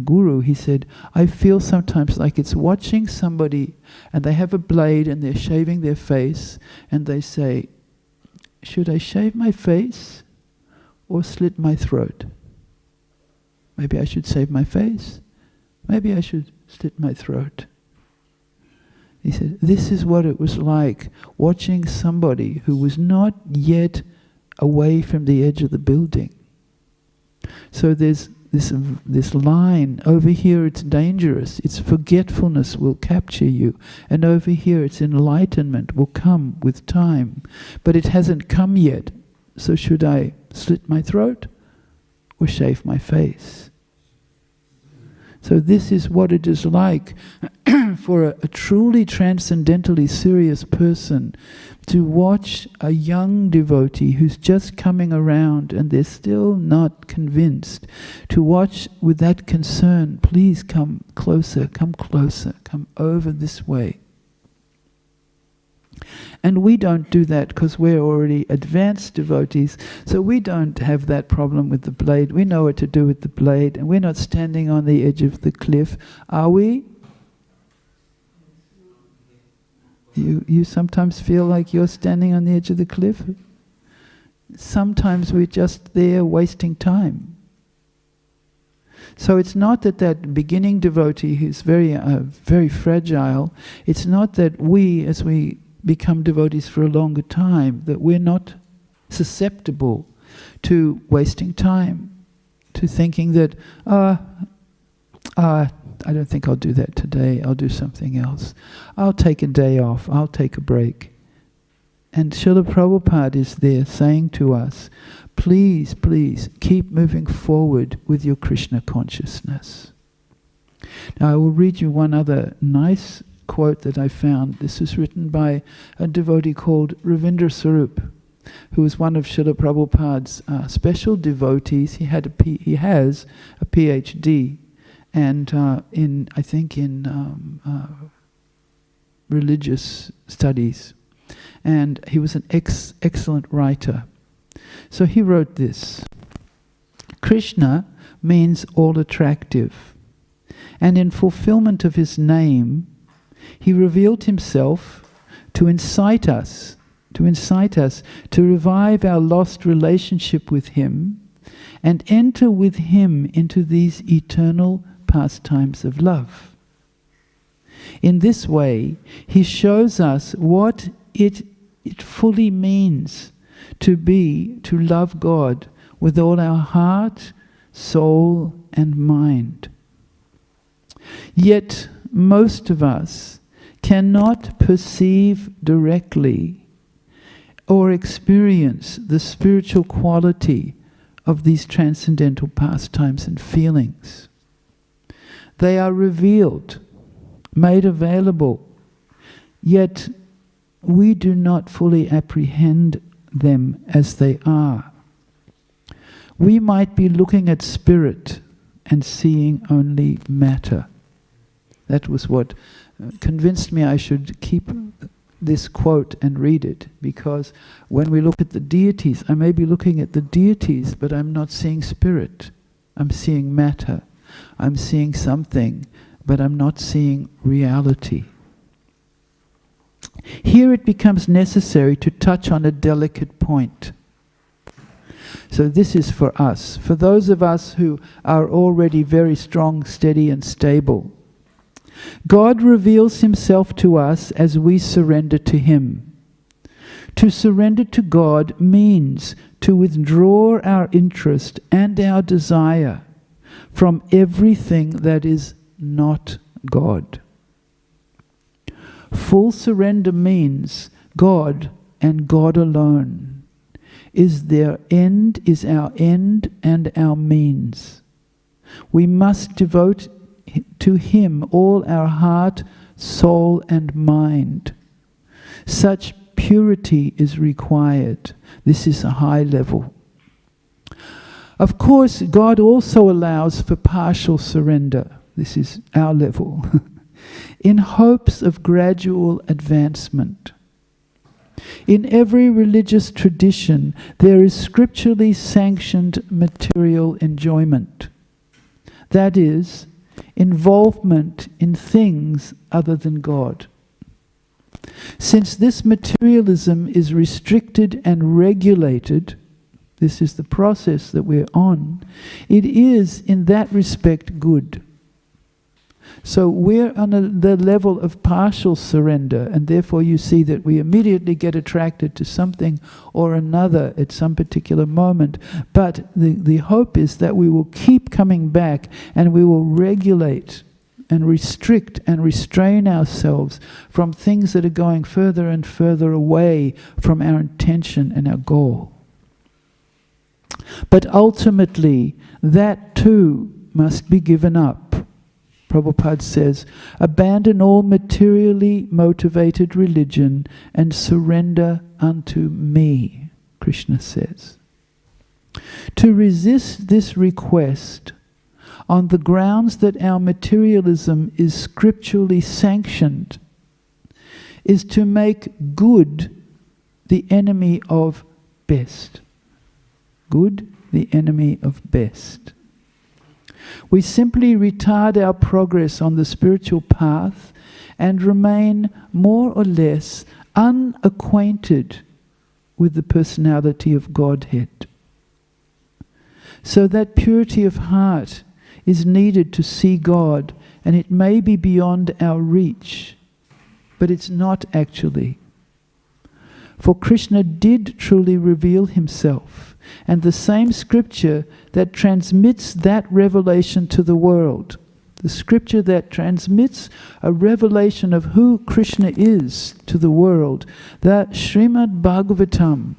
guru, he said, I feel sometimes like it's watching somebody and they have a blade and they're shaving their face and they say, should I shave my face or slit my throat? Maybe I should shave my face. Maybe I should slit my throat. He said, this is what it was like watching somebody who was not yet away from the edge of the building. So there's this line, over here it's dangerous, it's forgetfulness will capture you, and over here it's enlightenment will come with time, but it hasn't come yet. So should I slit my throat or shave my face? So this is what it is like for a truly transcendentally serious person to watch a young devotee who's just coming around and they're still not convinced, to watch with that concern, please come closer, come over this way. And we don't do that because we're already advanced devotees, so we don't have that problem with the blade. We know what to do with the blade, and we're not standing on the edge of the cliff. Are we? You sometimes feel like you're standing on the edge of the cliff? Sometimes we're just there wasting time. So it's not that beginning devotee who's very fragile, it's not that we, as we become devotees for a longer time, that we're not susceptible to wasting time, to thinking that, I don't think I'll do that today, I'll do something else. I'll take a day off, I'll take a break. And Srila Prabhupada is there saying to us, please, please, keep moving forward with your Krishna consciousness. Now I will read you one other nice quote that I found. This was written by a devotee called Ravindra Sarup, who was one of Srila Prabhupada's special devotees. He has a PhD, and I think in religious studies, and he was an excellent writer. So he wrote this: Krishna means all attractive, and in fulfillment of his name, he revealed himself to incite us to revive our lost relationship with him and enter with him into these eternal pastimes of love. In this way, he shows us what it fully means to love God with all our heart, soul, and mind. Yet, most of us cannot perceive directly or experience the spiritual quality of these transcendental pastimes and feelings. They are revealed, made available, yet we do not fully apprehend them as they are. We might be looking at spirit and seeing only matter. That was what convinced me I should keep this quote and read it, because when we look at the deities, I may be looking at the deities, but I'm not seeing spirit. I'm seeing matter. I'm seeing something, but I'm not seeing reality. Here it becomes necessary to touch on a delicate point. So this is for us, for those of us who are already very strong, steady, and stable. God reveals himself to us as we surrender to him. To surrender to God means to withdraw our interest and our desire from everything that is not God. Full surrender means God and God alone is our end and our means. We must devote to him all our heart, soul, and mind. Such purity is required. This is a high level. Of course, God also allows for partial surrender. This is our level. In hopes of gradual advancement. In every religious tradition, there is scripturally sanctioned material enjoyment. That is, involvement in things other than God. Since this materialism is restricted and regulated, this is the process that we're on, it is in that respect good. So we're on the level of partial surrender, and therefore you see that we immediately get attracted to something or another at some particular moment. But the hope is that we will keep coming back, and we will regulate and restrict and restrain ourselves from things that are going further and further away from our intention and our goal. But ultimately, that too must be given up. Prabhupada says, abandon all materially motivated religion and surrender unto me, Krishna says. To resist this request on the grounds that our materialism is scripturally sanctioned is to make good the enemy of best. Good, the enemy of best. We simply retard our progress on the spiritual path and remain more or less unacquainted with the personality of Godhead. So that purity of heart is needed to see God, and it may be beyond our reach, but it's not actually. For Krishna did truly reveal himself, and the same scripture that transmits that revelation to the world, the scripture that transmits a revelation of who Krishna is to the world, that Śrīmad Bhāgavatam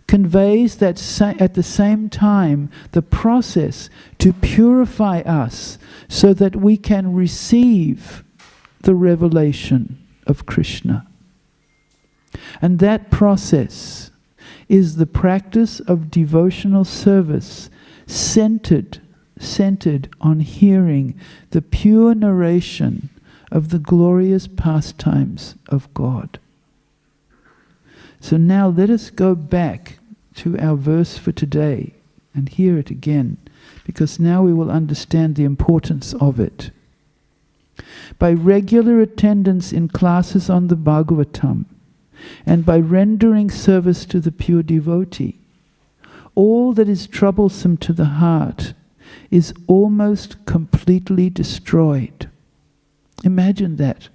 conveys that at the same time the process to purify us so that we can receive the revelation of Krishna. And that process is the practice of devotional service centered on hearing the pure narration of the glorious pastimes of God. So now let us go back to our verse for today and hear it again, because now we will understand the importance of it. By regular attendance in classes on the Bhagavatam, and by rendering service to the pure devotee, all that is troublesome to the heart is almost completely destroyed. Imagine that.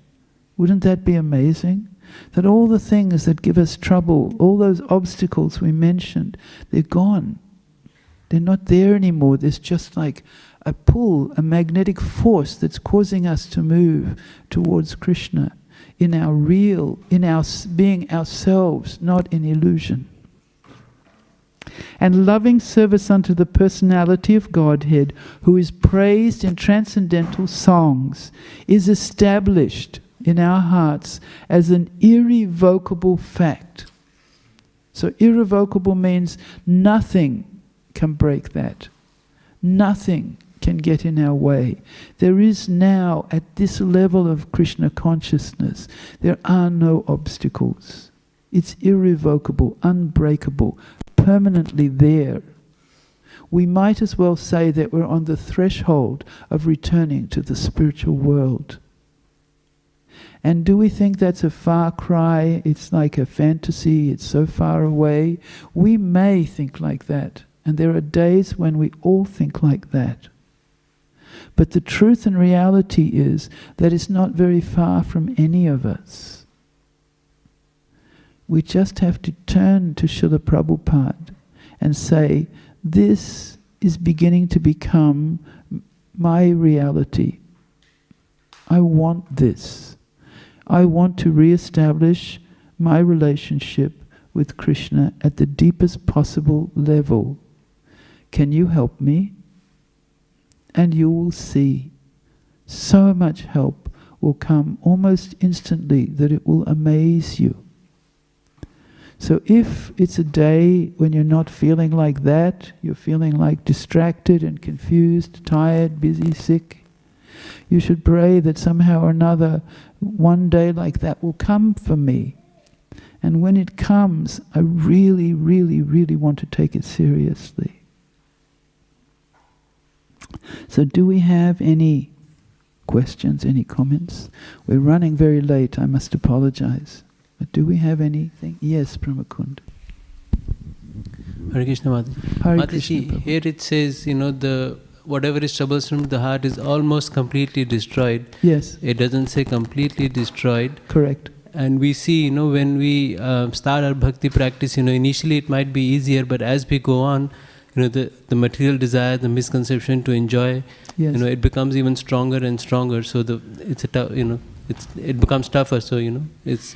Wouldn't that be amazing? That all the things that give us trouble, all those obstacles we mentioned, they're gone. They're not there anymore. There's just like a pull, a magnetic force that's causing us to move towards Krishna in our real, in our being ourselves, not in illusion. And loving service unto the personality of Godhead, who is praised in transcendental songs, is established in our hearts as an irrevocable fact. So irrevocable means nothing can break that. Nothing can get in our way. There is now, at this level of Krishna consciousness, there are no obstacles. It's irrevocable, unbreakable, permanently there. We might as well say that we're on the threshold of returning to the spiritual world. And do we think that's a far cry? It's like a fantasy, it's so far away. We may think like that, and there are days when we all think like that. But the truth and reality is that it's not very far from any of us. We just have to turn to Srila Prabhupada and say, this is beginning to become my reality. I want this. I want to re-establish my relationship with Krishna at the deepest possible level. Can you help me? And you will see so much help will come almost instantly that it will amaze you. So if it's a day when you're not feeling like that, you're feeling like distracted and confused, tired, busy, sick, you should pray that somehow or another one day like that will come for me. And when it comes, I really, really, really want to take it seriously. So do we have any questions, any comments? We're running very late, I must apologize. But do we have anything? Yes, Pramakund. Hare Krishna Mataji. Hare Mataji, Krishna, Prabhu. here it says, whatever is troublesome to the heart is almost completely destroyed. Yes, It doesn't say completely destroyed. correct. And we see, when we start our bhakti practice, initially it might be easier, but as we go on, the material desire, the misconception to enjoy, Yes. it becomes even stronger and stronger. So it becomes tougher. So it's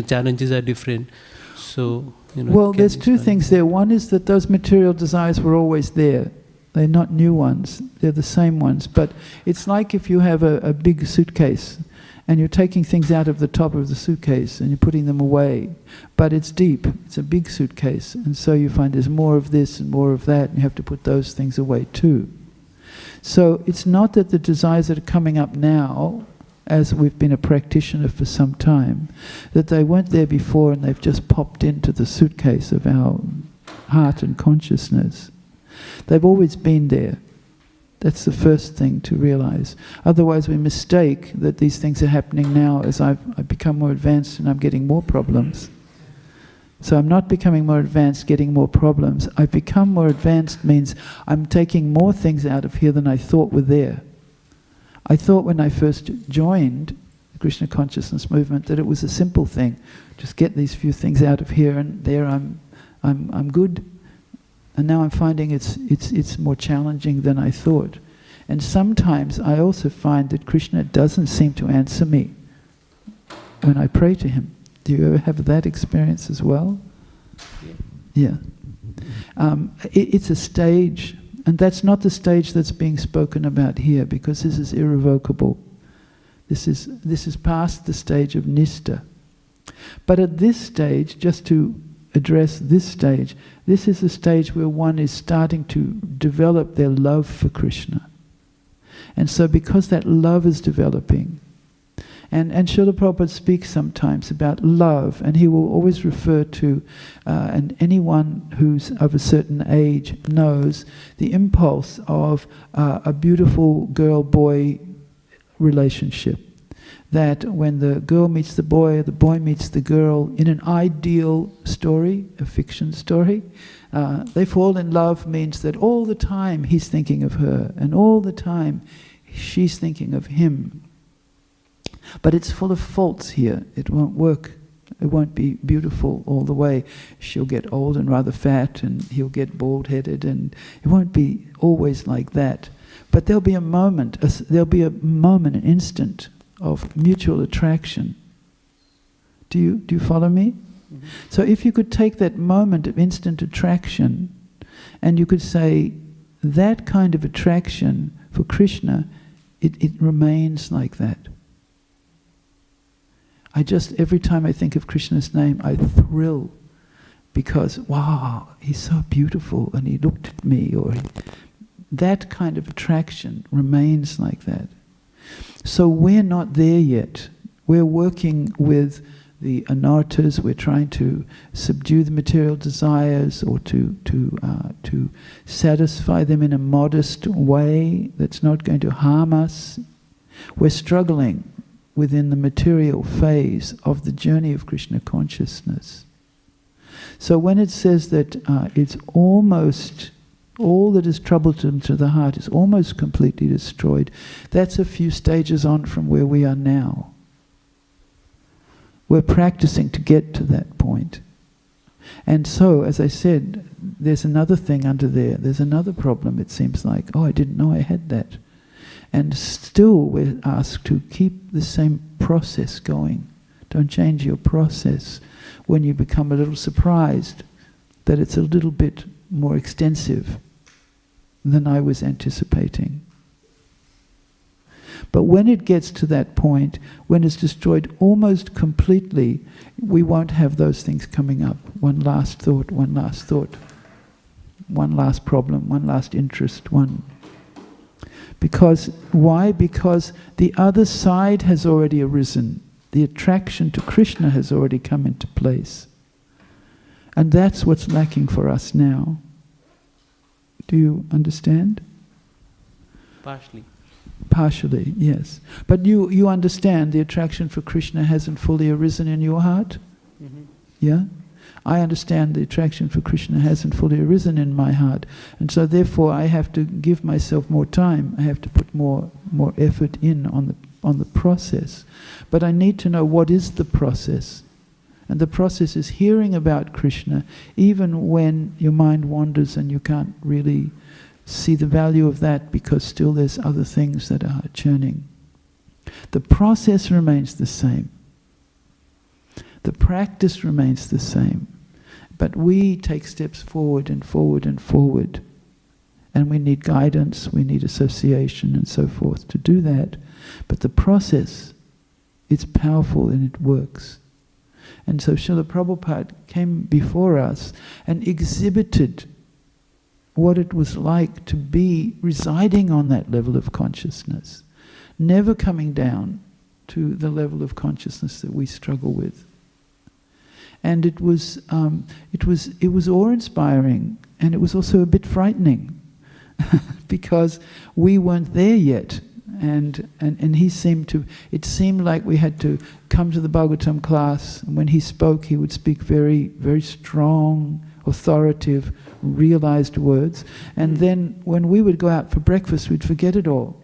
challenges are different. So Well, there's two things there. One is that those material desires were always there. They're not new ones. They're the same ones. But it's like if you have a big suitcase and you're taking things out of the top of the suitcase and you're putting them away. But it's deep. It's a big suitcase. And so you find there's more of this and more of that, and you have to put those things away too. So it's not that the desires that are coming up now, as we've been a practitioner for some time, that they weren't there before and they've just popped into the suitcase of our heart and consciousness. They've always been there. That's the first thing to realize. Otherwise we mistake that these things are happening now as I've become more advanced and I'm getting more problems. So I'm not becoming more advanced, getting more problems. I've become more advanced means I'm taking more things out of here than I thought were there. I thought when I first joined the Krishna consciousness movement that it was a simple thing. Just get these few things out of here and there I'm good. And now I'm finding it's more challenging than I thought. And sometimes I also find that Krishna doesn't seem to answer me when I pray to him. Do you ever have that experience as well? Yeah. It's a stage, and that's not the stage that's being spoken about here, because this is irrevocable. This is past the stage of nista. But at this stage, just to address this stage, this is a stage where one is starting to develop their love for Krishna. And so because that love is developing, and Srila Prabhupada speaks sometimes about love, and he will always refer to, and anyone who's of a certain age knows the impulse of a beautiful girl-boy relationship. That when the girl meets the boy meets the girl, in an ideal story, a fiction story, they fall in love means that all the time he's thinking of her, and all the time she's thinking of him. But it's full of faults here. It won't work. It won't be beautiful all the way. She'll get old and rather fat, and he'll get bald-headed, and it won't be always like that. But there'll be a moment, an instant of mutual attraction. Do you follow me? Mm-hmm. So if you could take that moment of instant attraction, and you could say, that kind of attraction for Krishna, it remains like that. Every time I think of Krishna's name, I thrill, because, wow, he's so beautiful, and he looked at me, that kind of attraction remains like that. So we're not there yet. We're working with the anarthas. We're trying to subdue the material desires, or to satisfy them in a modest way that's not going to harm us. We're struggling within the material phase of the journey of Krishna consciousness. So when it says that it's almost, all that is troublesome to the heart is almost completely destroyed, that's a few stages on from where we are now. We're practicing to get to that point. And so, as I said, there's another thing under there. There's another problem, it seems like. Oh, I didn't know I had that. And still we're asked to keep the same process going. Don't change your process when you become a little surprised that it's a little bit more extensive than I was anticipating. But when it gets to that point, when it's destroyed almost completely, we won't have those things coming up. One last thought, one last problem, one last interest, Because, why? Because the other side has already arisen. The attraction to Krishna has already come into place. And that's what's lacking for us now. Do you understand? Partially. Partially, yes. But you understand the attraction for Krishna hasn't fully arisen in your heart? Mm-hmm. Yeah? I understand the attraction for Krishna hasn't fully arisen in my heart, and so therefore I have to give myself more time. I have to put more effort in on the process. But I need to know what is the process. And the process is hearing about Krishna, even when your mind wanders and you can't really see the value of that because still there's other things that are churning. The process remains the same. The practice remains the same. But we take steps forward and forward and forward. And we need guidance, we need association and so forth to do that. But the process, it's powerful and it works. And so Srila Prabhupada came before us and exhibited what it was like to be residing on that level of consciousnness, never coming down to the level of consciousness that we struggle with. And it was awe-inspiring, and it was also a bit frightening because we weren't there yet. And he it seemed like we had to come to the Bhagavatam class, and when he spoke, he would speak very, very strong, authoritative, realized words. And then when we would go out for breakfast, we'd forget it all.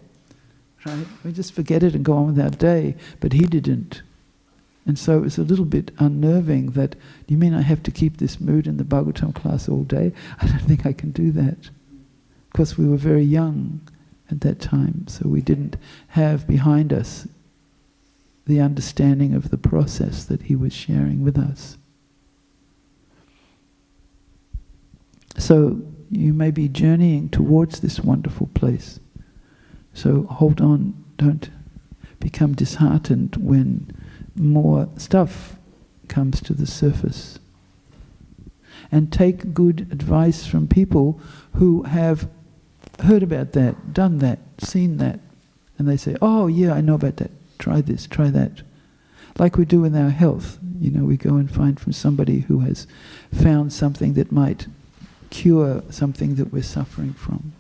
Right? We'd just forget it and go on with our day, but he didn't. And so it was a little bit unnerving that, do you mean I have to keep this mood in the Bhagavatam class all day? I don't think I can do that. Of course, we were very young at that time, so we didn't have behind us the understanding of the process that he was sharing with us. So you may be journeying towards this wonderful place. So hold on, don't become disheartened when more stuff comes to the surface. And take good advice from people who have heard about that, done that, seen that, and they say, oh yeah, I know about that, try this, try that. Like we do with our health, we go and find from somebody who has found something that might cure something that we're suffering from.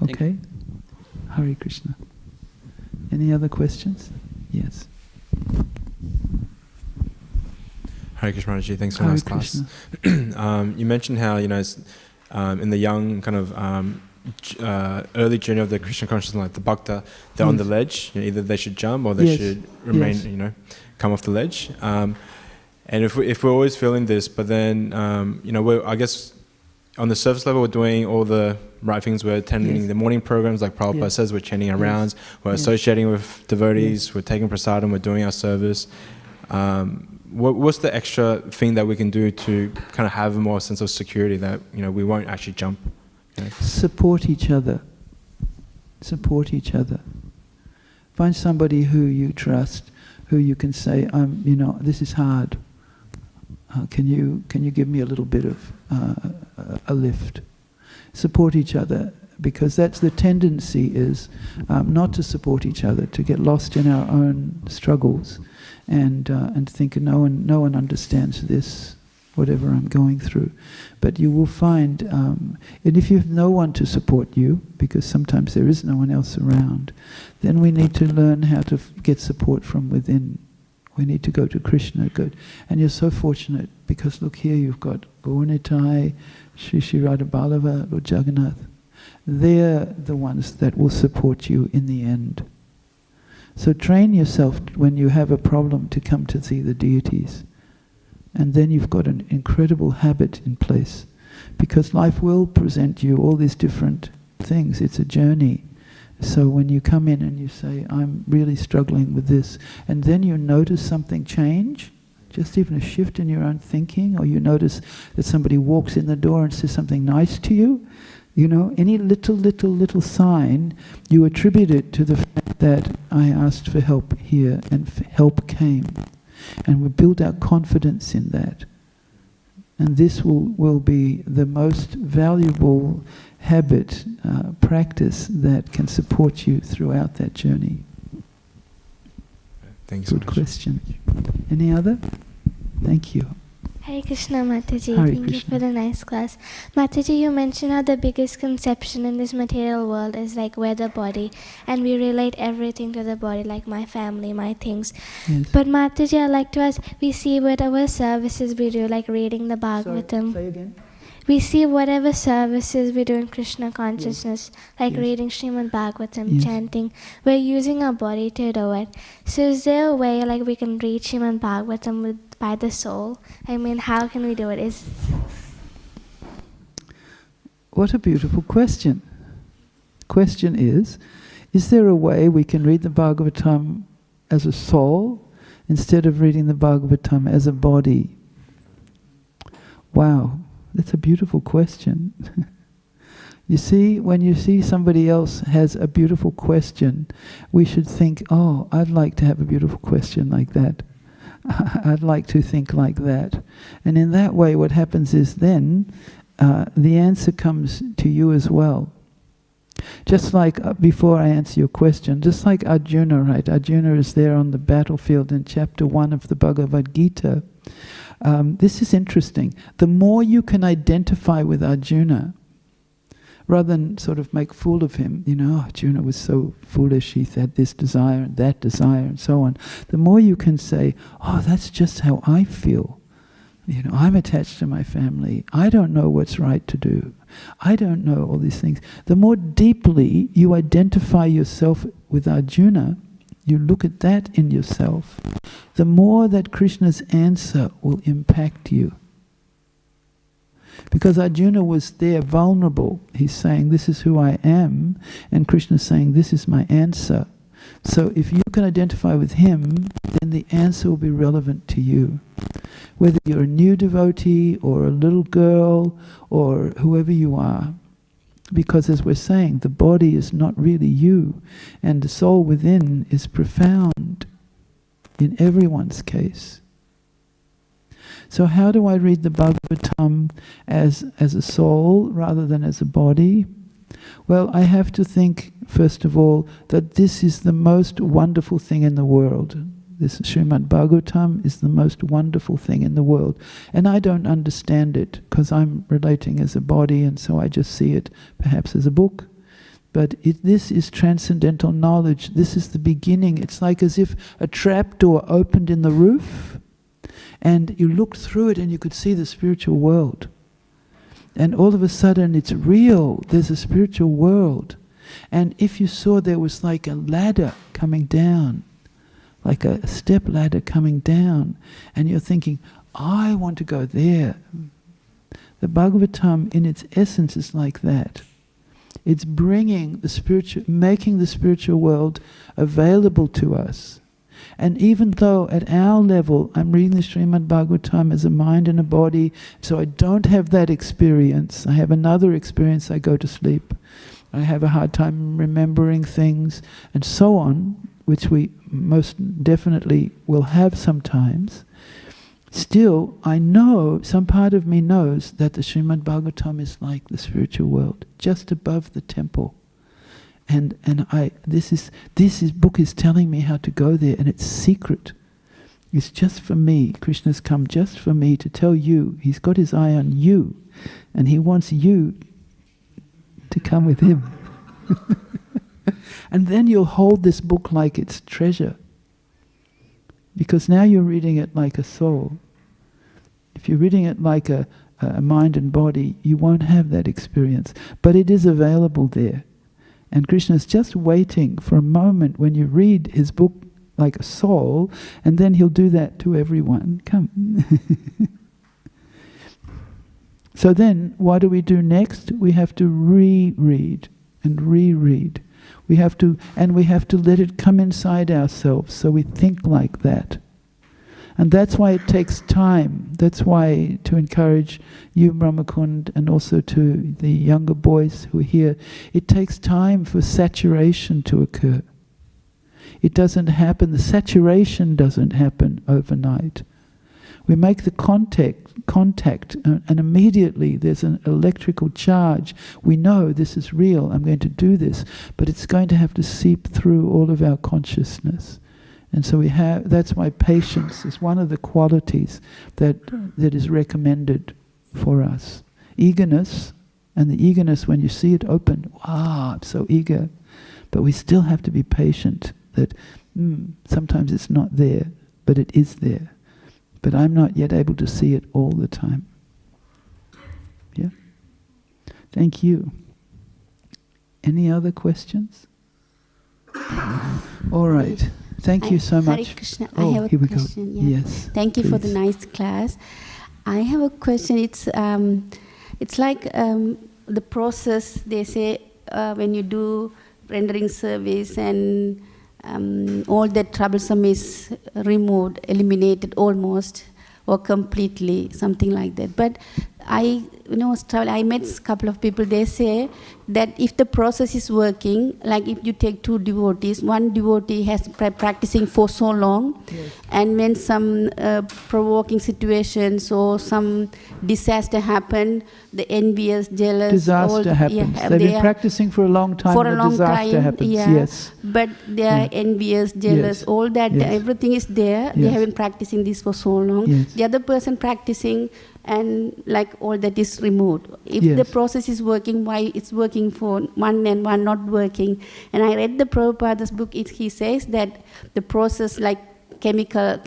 Okay? Hare Krishna. Any other questions? Yes. Hare Krishna, Mataji. Thanks for the nice class. You mentioned how, in the young kind of early journey of the Krishna consciousness, like the bhakta, they're on the ledge. Either they should jump or they should remain, come off the ledge. And if we're always feeling this, but then, I guess on the surface level, we're doing all the right things. We're attending the morning programs, like Prabhupada says. We're chanting our rounds. We're associating with devotees. We're taking prasadam. We're doing our service. What's the extra thing that we can do to kind of have a more sense of security that we won't actually jump? Support each other. Support each other. Find somebody who you trust, who you can say, this is hard. Can you give me a little bit of a lift? Support each other, because that's the tendency is not to support each other, to get lost in our own struggles, and think no one understands this, whatever I'm going through. But you will find, and if you have no one to support you, because sometimes there is no one else around, then we need to learn how to get support from within. We need to go to Krishna. And you're so fortunate, because look here, you've got Gauranitai, Sri Radha Ballava, Lord Jagannath. They're the ones that will support you in the end. So train yourself when you have a problem to come to see the deities. And then you've got an incredible habit in place. Because life will present you all these different things. It's a journey. So when you come in and you say, I'm really struggling with this, and then you notice something change, just even a shift in your own thinking, or you notice that somebody walks in the door and says something nice to you, any little sign, you attribute it to the fact that I asked for help here and help came. And we build our confidence in that. And this will be the most valuable habit, practice that can support you throughout that journey. Thanks so much. Good question. Any other? Thank you. Hare Krishna, Mataji. Hare Thank Krishna. you for the nice class. Mataji, you mentioned how the biggest conception in this material world is like we're the body, and we relate everything to the body, like my family, my things. Yes. But Mataji, I like to ask, we see whatever services we do, like reading the Bhagavatam. Say again. We see whatever services we do in Krishna consciousness, like Yes. reading Śrīmad Bhāgavatam, Yes. chanting, we're using our body to do it. So is there a way like we can read Śrīmad Bhāgavatam by the soul? I mean, how can we do it? What a beautiful question. Question is there a way we can read the Bhagavatam as a soul instead of reading the Bhagavatam as a body? Wow. That's a beautiful question. You see, when you see somebody else has a beautiful question, we should think, oh, I'd like to have a beautiful question like that. I'd like to think like that. And in that way, what happens is then the answer comes to you as well. Just like, before I answer your question, just like Arjuna, right? Arjuna is there on the battlefield in chapter 1 of the Bhagavad Gita. This is interesting. The more you can identify with Arjuna, rather than sort of make fool of him, Arjuna was so foolish, he had this desire and that desire and so on. The more you can say, oh, that's just how I feel. I'm attached to my family. I don't know what's right to do. I don't know all these things. The more deeply you identify yourself with Arjuna, you look at that in yourself, the more that Krishna's answer will impact you. Because Arjuna was there vulnerable. He's saying, this is who I am, and Krishna's saying, this is my answer. So if you can identify with him, then the answer will be relevant to you. Whether you're a new devotee, or a little girl, or whoever you are. Because as we're saying, the body is not really you, and the soul within is profound in everyone's case. So how do I read the Bhagavatam as a soul rather than as a body? Well, I have to think, first of all, that this is the most wonderful thing in the world. This Śrīmad Bhāgavatam is the most wonderful thing in the world. And I don't understand it, because I'm relating as a body, and so I just see it perhaps as a book. But this is transcendental knowledge. This is the beginning. It's like as if a trapdoor opened in the roof, and you looked through it and you could see the spiritual world. And all of a sudden it's real. There's a spiritual world. And if you saw there was like a ladder coming down, like a step ladder coming down, and you're thinking, I want to go there. The Bhagavatam in its essence is like that. It's bringing the spiritual, making the spiritual world available to us. And even though at our level, I'm reading the Śrīmad Bhāgavatam as a mind and a body, so I don't have that experience. I have another experience, I go to sleep. I have a hard time remembering things, and so on, which we most definitely will have sometimes. Still, I know, some part of me knows that the Śrīmad Bhāgavatam is like the spiritual world, just above the temple. And this book is telling me how to go there, and it's secret. It's just for me. Krishna's come just for me to tell you. He's got his eye on you, and he wants you to come with him. And then you'll hold this book like it's treasure. Because now you're reading it like a soul. If you're reading it like a mind and body, you won't have that experience. But it is available there. And Krishna is just waiting for a moment when you read his book like a soul, and then he'll do that to everyone. Come. So then, what do we do next? We have to reread and reread. We have to let it come inside ourselves, so we think like that. And that's why it takes time. That's why, to encourage you, Brahmakund, and also to the younger boys who are here, it takes time for saturation to occur. It doesn't happen, the saturation doesn't happen overnight. We make the contact, and immediately there's an electrical charge. We know this is real, I'm going to do this, but it's going to have to seep through all of our consciousness. And so that's why patience is one of the qualities that is recommended for us. Eagerness, and the eagerness when you see it open, wow, I'm so eager. But we still have to be patient that sometimes it's not there, but it is there. But I'm not yet able to see it all the time. Yeah? Thank you. Any other questions? All right. Thank you so much. Hare Krishna. Oh, I have here a we go. question. Yeah. Yes. Thank you for the please. nice class. I have a question. It's like the process. They say when you do rendering service and all that troublesome is removed, eliminated almost or completely, something like that. But I met a couple of people, they say that if the process is working, like if you take two devotees, one devotee has practicing for so long, yes. And when some provoking situations or some disaster happen, the envious, jealous... Disaster happens. They've been practicing for a long time, for a long disaster happens, yeah. Yes. But they are envious, jealous, yes. all that, yes. everything is there. Yes. They have been practicing this for so long. Yes. The other person practicing and like all that is removed. If yes. the process is working, why it's working for one and one not working? And I read the Prabhupada's book, he says that the process like chemical,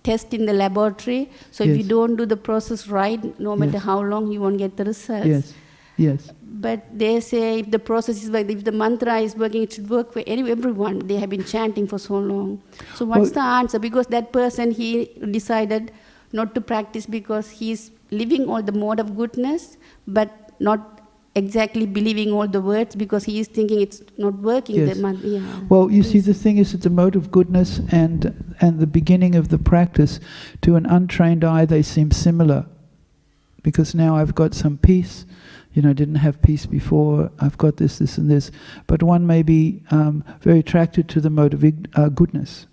test in the laboratory. So yes. if you don't do the process right, no matter yes. how long, you won't get the results. Yes, yes. But they say if the process is like, if the mantra is working, it should work for everyone. They have been chanting for so long. So what's the answer? Because that person, he decided not to practice because he's living all the mode of goodness, but not exactly believing all the words because he is thinking it's not working. Yes. Yeah. Well, you see, the thing is that the mode of goodness and the beginning of the practice, to an untrained eye, they seem similar. Because now I've got some peace. I didn't have peace before, I've got this, this and this. But one may be very attracted to the mode of goodness.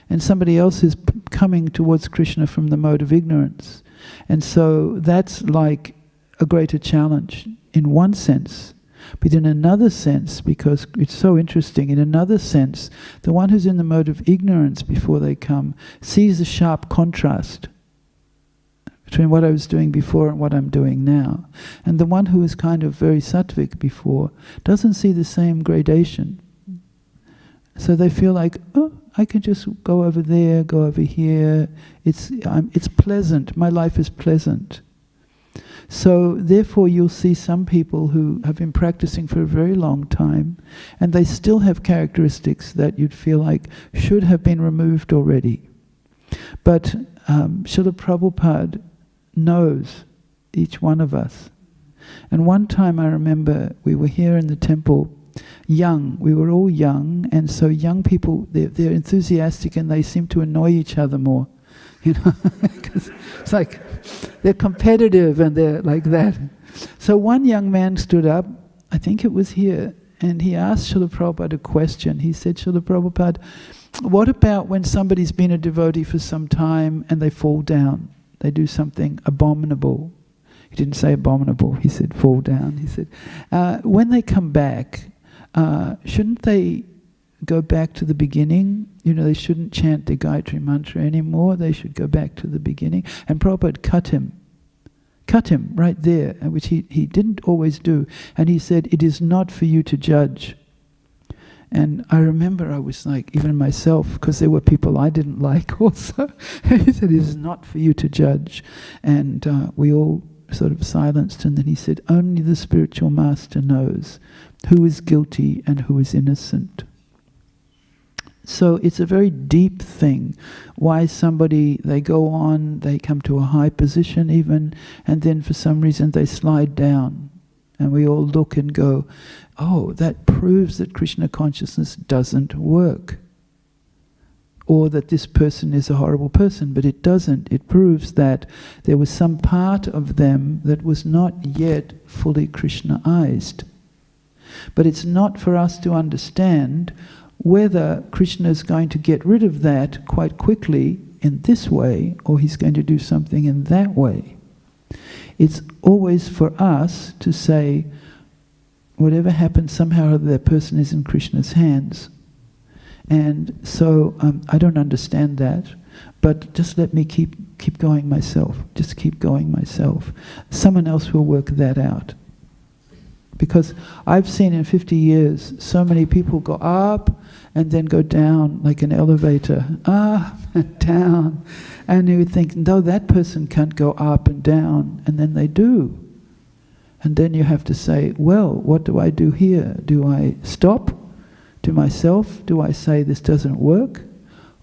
And somebody else is coming towards Krishna from the mode of ignorance. And so that's like a greater challenge in one sense. But in another sense, because it's so interesting, in another sense, the one who's in the mode of ignorance before they come sees a sharp contrast between what I was doing before and what I'm doing now. And the one who was kind of very sattvic before doesn't see the same gradation. So they feel like, oh, I can just go over there, go over here. It's pleasant. My life is pleasant. So therefore you'll see some people who have been practicing for a very long time and they still have characteristics that you'd feel like should have been removed already. But Srila Prabhupada knows each one of us. And one time I remember we were here in the temple, young, we were all young, and so young people, they're enthusiastic and they seem to annoy each other more. Because it's like they're competitive and they're like that. So one young man stood up, I think it was here, and he asked Srila Prabhupada a question. He said, Srila Prabhupada, what about when somebody's been a devotee for some time and they fall down? They do something abominable. He didn't say abominable, he said fall down. He said, when they come back, shouldn't they go back to the beginning? They shouldn't chant the Gayatri mantra anymore. They should go back to the beginning. And Prabhupada cut him right there, which he didn't always do. And he said, it is not for you to judge. And I remember I was like, even myself, because there were people I didn't like also. He said, it is not for you to judge. And we all sort of silenced, and then he said, only the spiritual master knows who is guilty and who is innocent. So it's a very deep thing. Why somebody, they go on, they come to a high position even, and then for some reason they slide down. And we all look and go, oh, that proves that Krishna consciousness doesn't work. Or that this person is a horrible person, but it doesn't. It proves that there was some part of them that was not yet fully Krishnaized. But it's not for us to understand whether Krishna is going to get rid of that quite quickly in this way, or he's going to do something in that way. It's always for us to say, whatever happens, somehow that person is in Krishna's hands. And so I don't understand that, but just let me keep going myself. Just keep going myself. Someone else will work that out. Because I've seen in 50 years so many people go up and then go down like an elevator, up and down. And you would think, no, that person can't go up and down, and then they do. And then you have to say, well, what do I do here? Do I stop to myself? Do I say this doesn't work?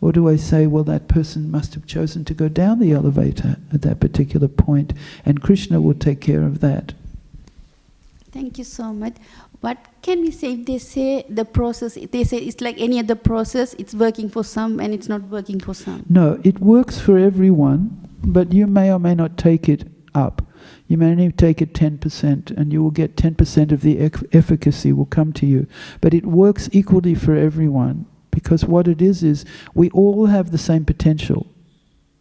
Or do I say, well, that person must have chosen to go down the elevator at that particular point, and Krishna will take care of that. Thank you so much. What can we say if they say the process, they say it's like any other process, it's working for some and it's not working for some? No, it works for everyone, but you may or may not take it up. You may only take it 10%, and you will get 10% of the efficacy will come to you. But it works equally for everyone, because what it is we all have the same potential.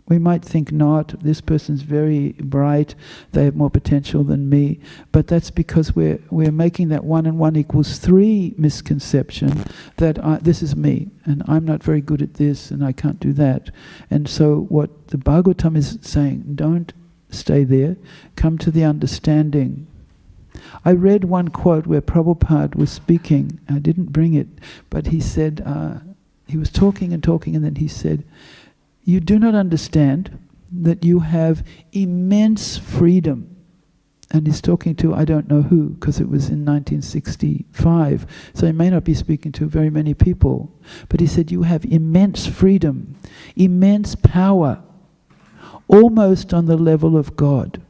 We might think not, this person's very bright, they have more potential than me, but that's because we're making that 1 and 1 equals 3 misconception that this is me, and I'm not very good at this, and I can't do that. And so what the Bhagavatam is saying, don't stay there, come to the understanding. I read one quote where Prabhupada was speaking, I didn't bring it, but he said, he was talking and talking, and then he said, you do not understand that you have immense freedom. And he's talking to, I don't know who, because it was in 1965, so he may not be speaking to very many people. But he said, you have immense freedom, immense power, almost on the level of God.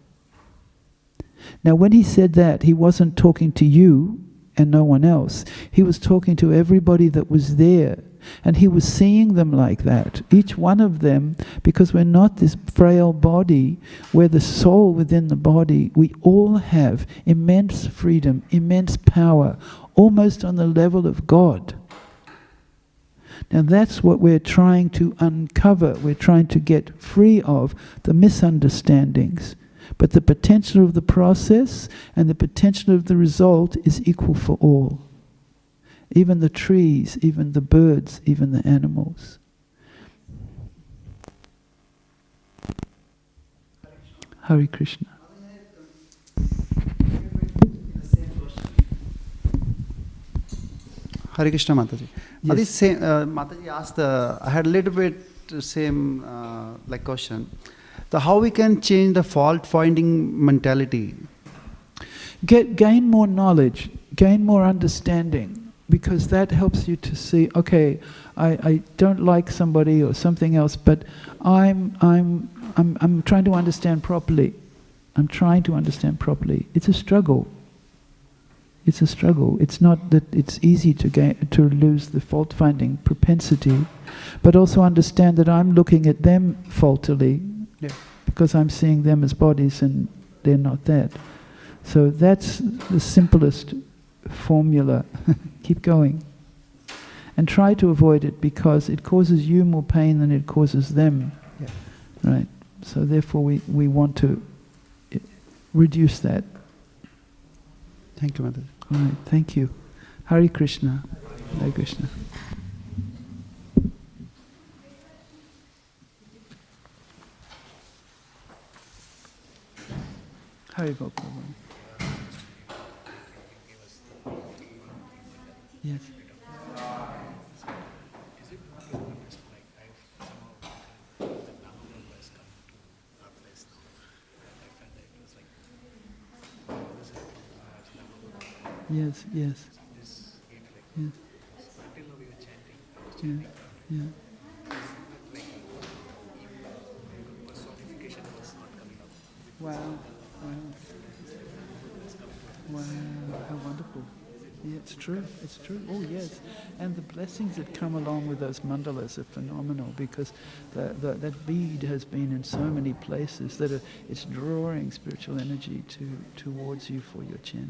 Now when he said that, he wasn't talking to you and no one else. He was talking to everybody that was there. And he was seeing them like that, each one of them, because we're not this frail body, we're the soul within the body. We all have immense freedom, immense power, almost on the level of God. Now that's what we're trying to uncover, we're trying to get free of the misunderstandings. But the potential of the process and the potential of the result is equal for all. Even the trees, even the birds, even the animals. Hare Krishna. Hare Krishna, Mataji. Yes. Mataji asked, I had a little bit same like question. So how we can change the fault-finding mentality? Gain more knowledge, gain more understanding. Because that helps you to see, okay, I don't like somebody or something else, but I'm trying to understand properly. I'm trying to understand properly. It's a struggle. It's a struggle. It's not that it's easy to lose the fault-finding propensity, but also understand that I'm looking at them faultily, because I'm seeing them as bodies and they're not that. So that's the simplest formula. Keep going. And try to avoid it, because it causes you more pain than it causes them. Right? So therefore we want to reduce that. Thank you, Mataji. All right, thank you. Hare Krishna. Hare Krishna. Hare Gopal. Yes. Yes, yes. Yes. Yeah, yeah. Wow, wow. Wow, how wonderful. Yeah, it's true, it's true. Oh yes, and the blessings that come along with those mandalas are phenomenal, because that bead has been in so many places that it's drawing spiritual energy towards you for your chanting.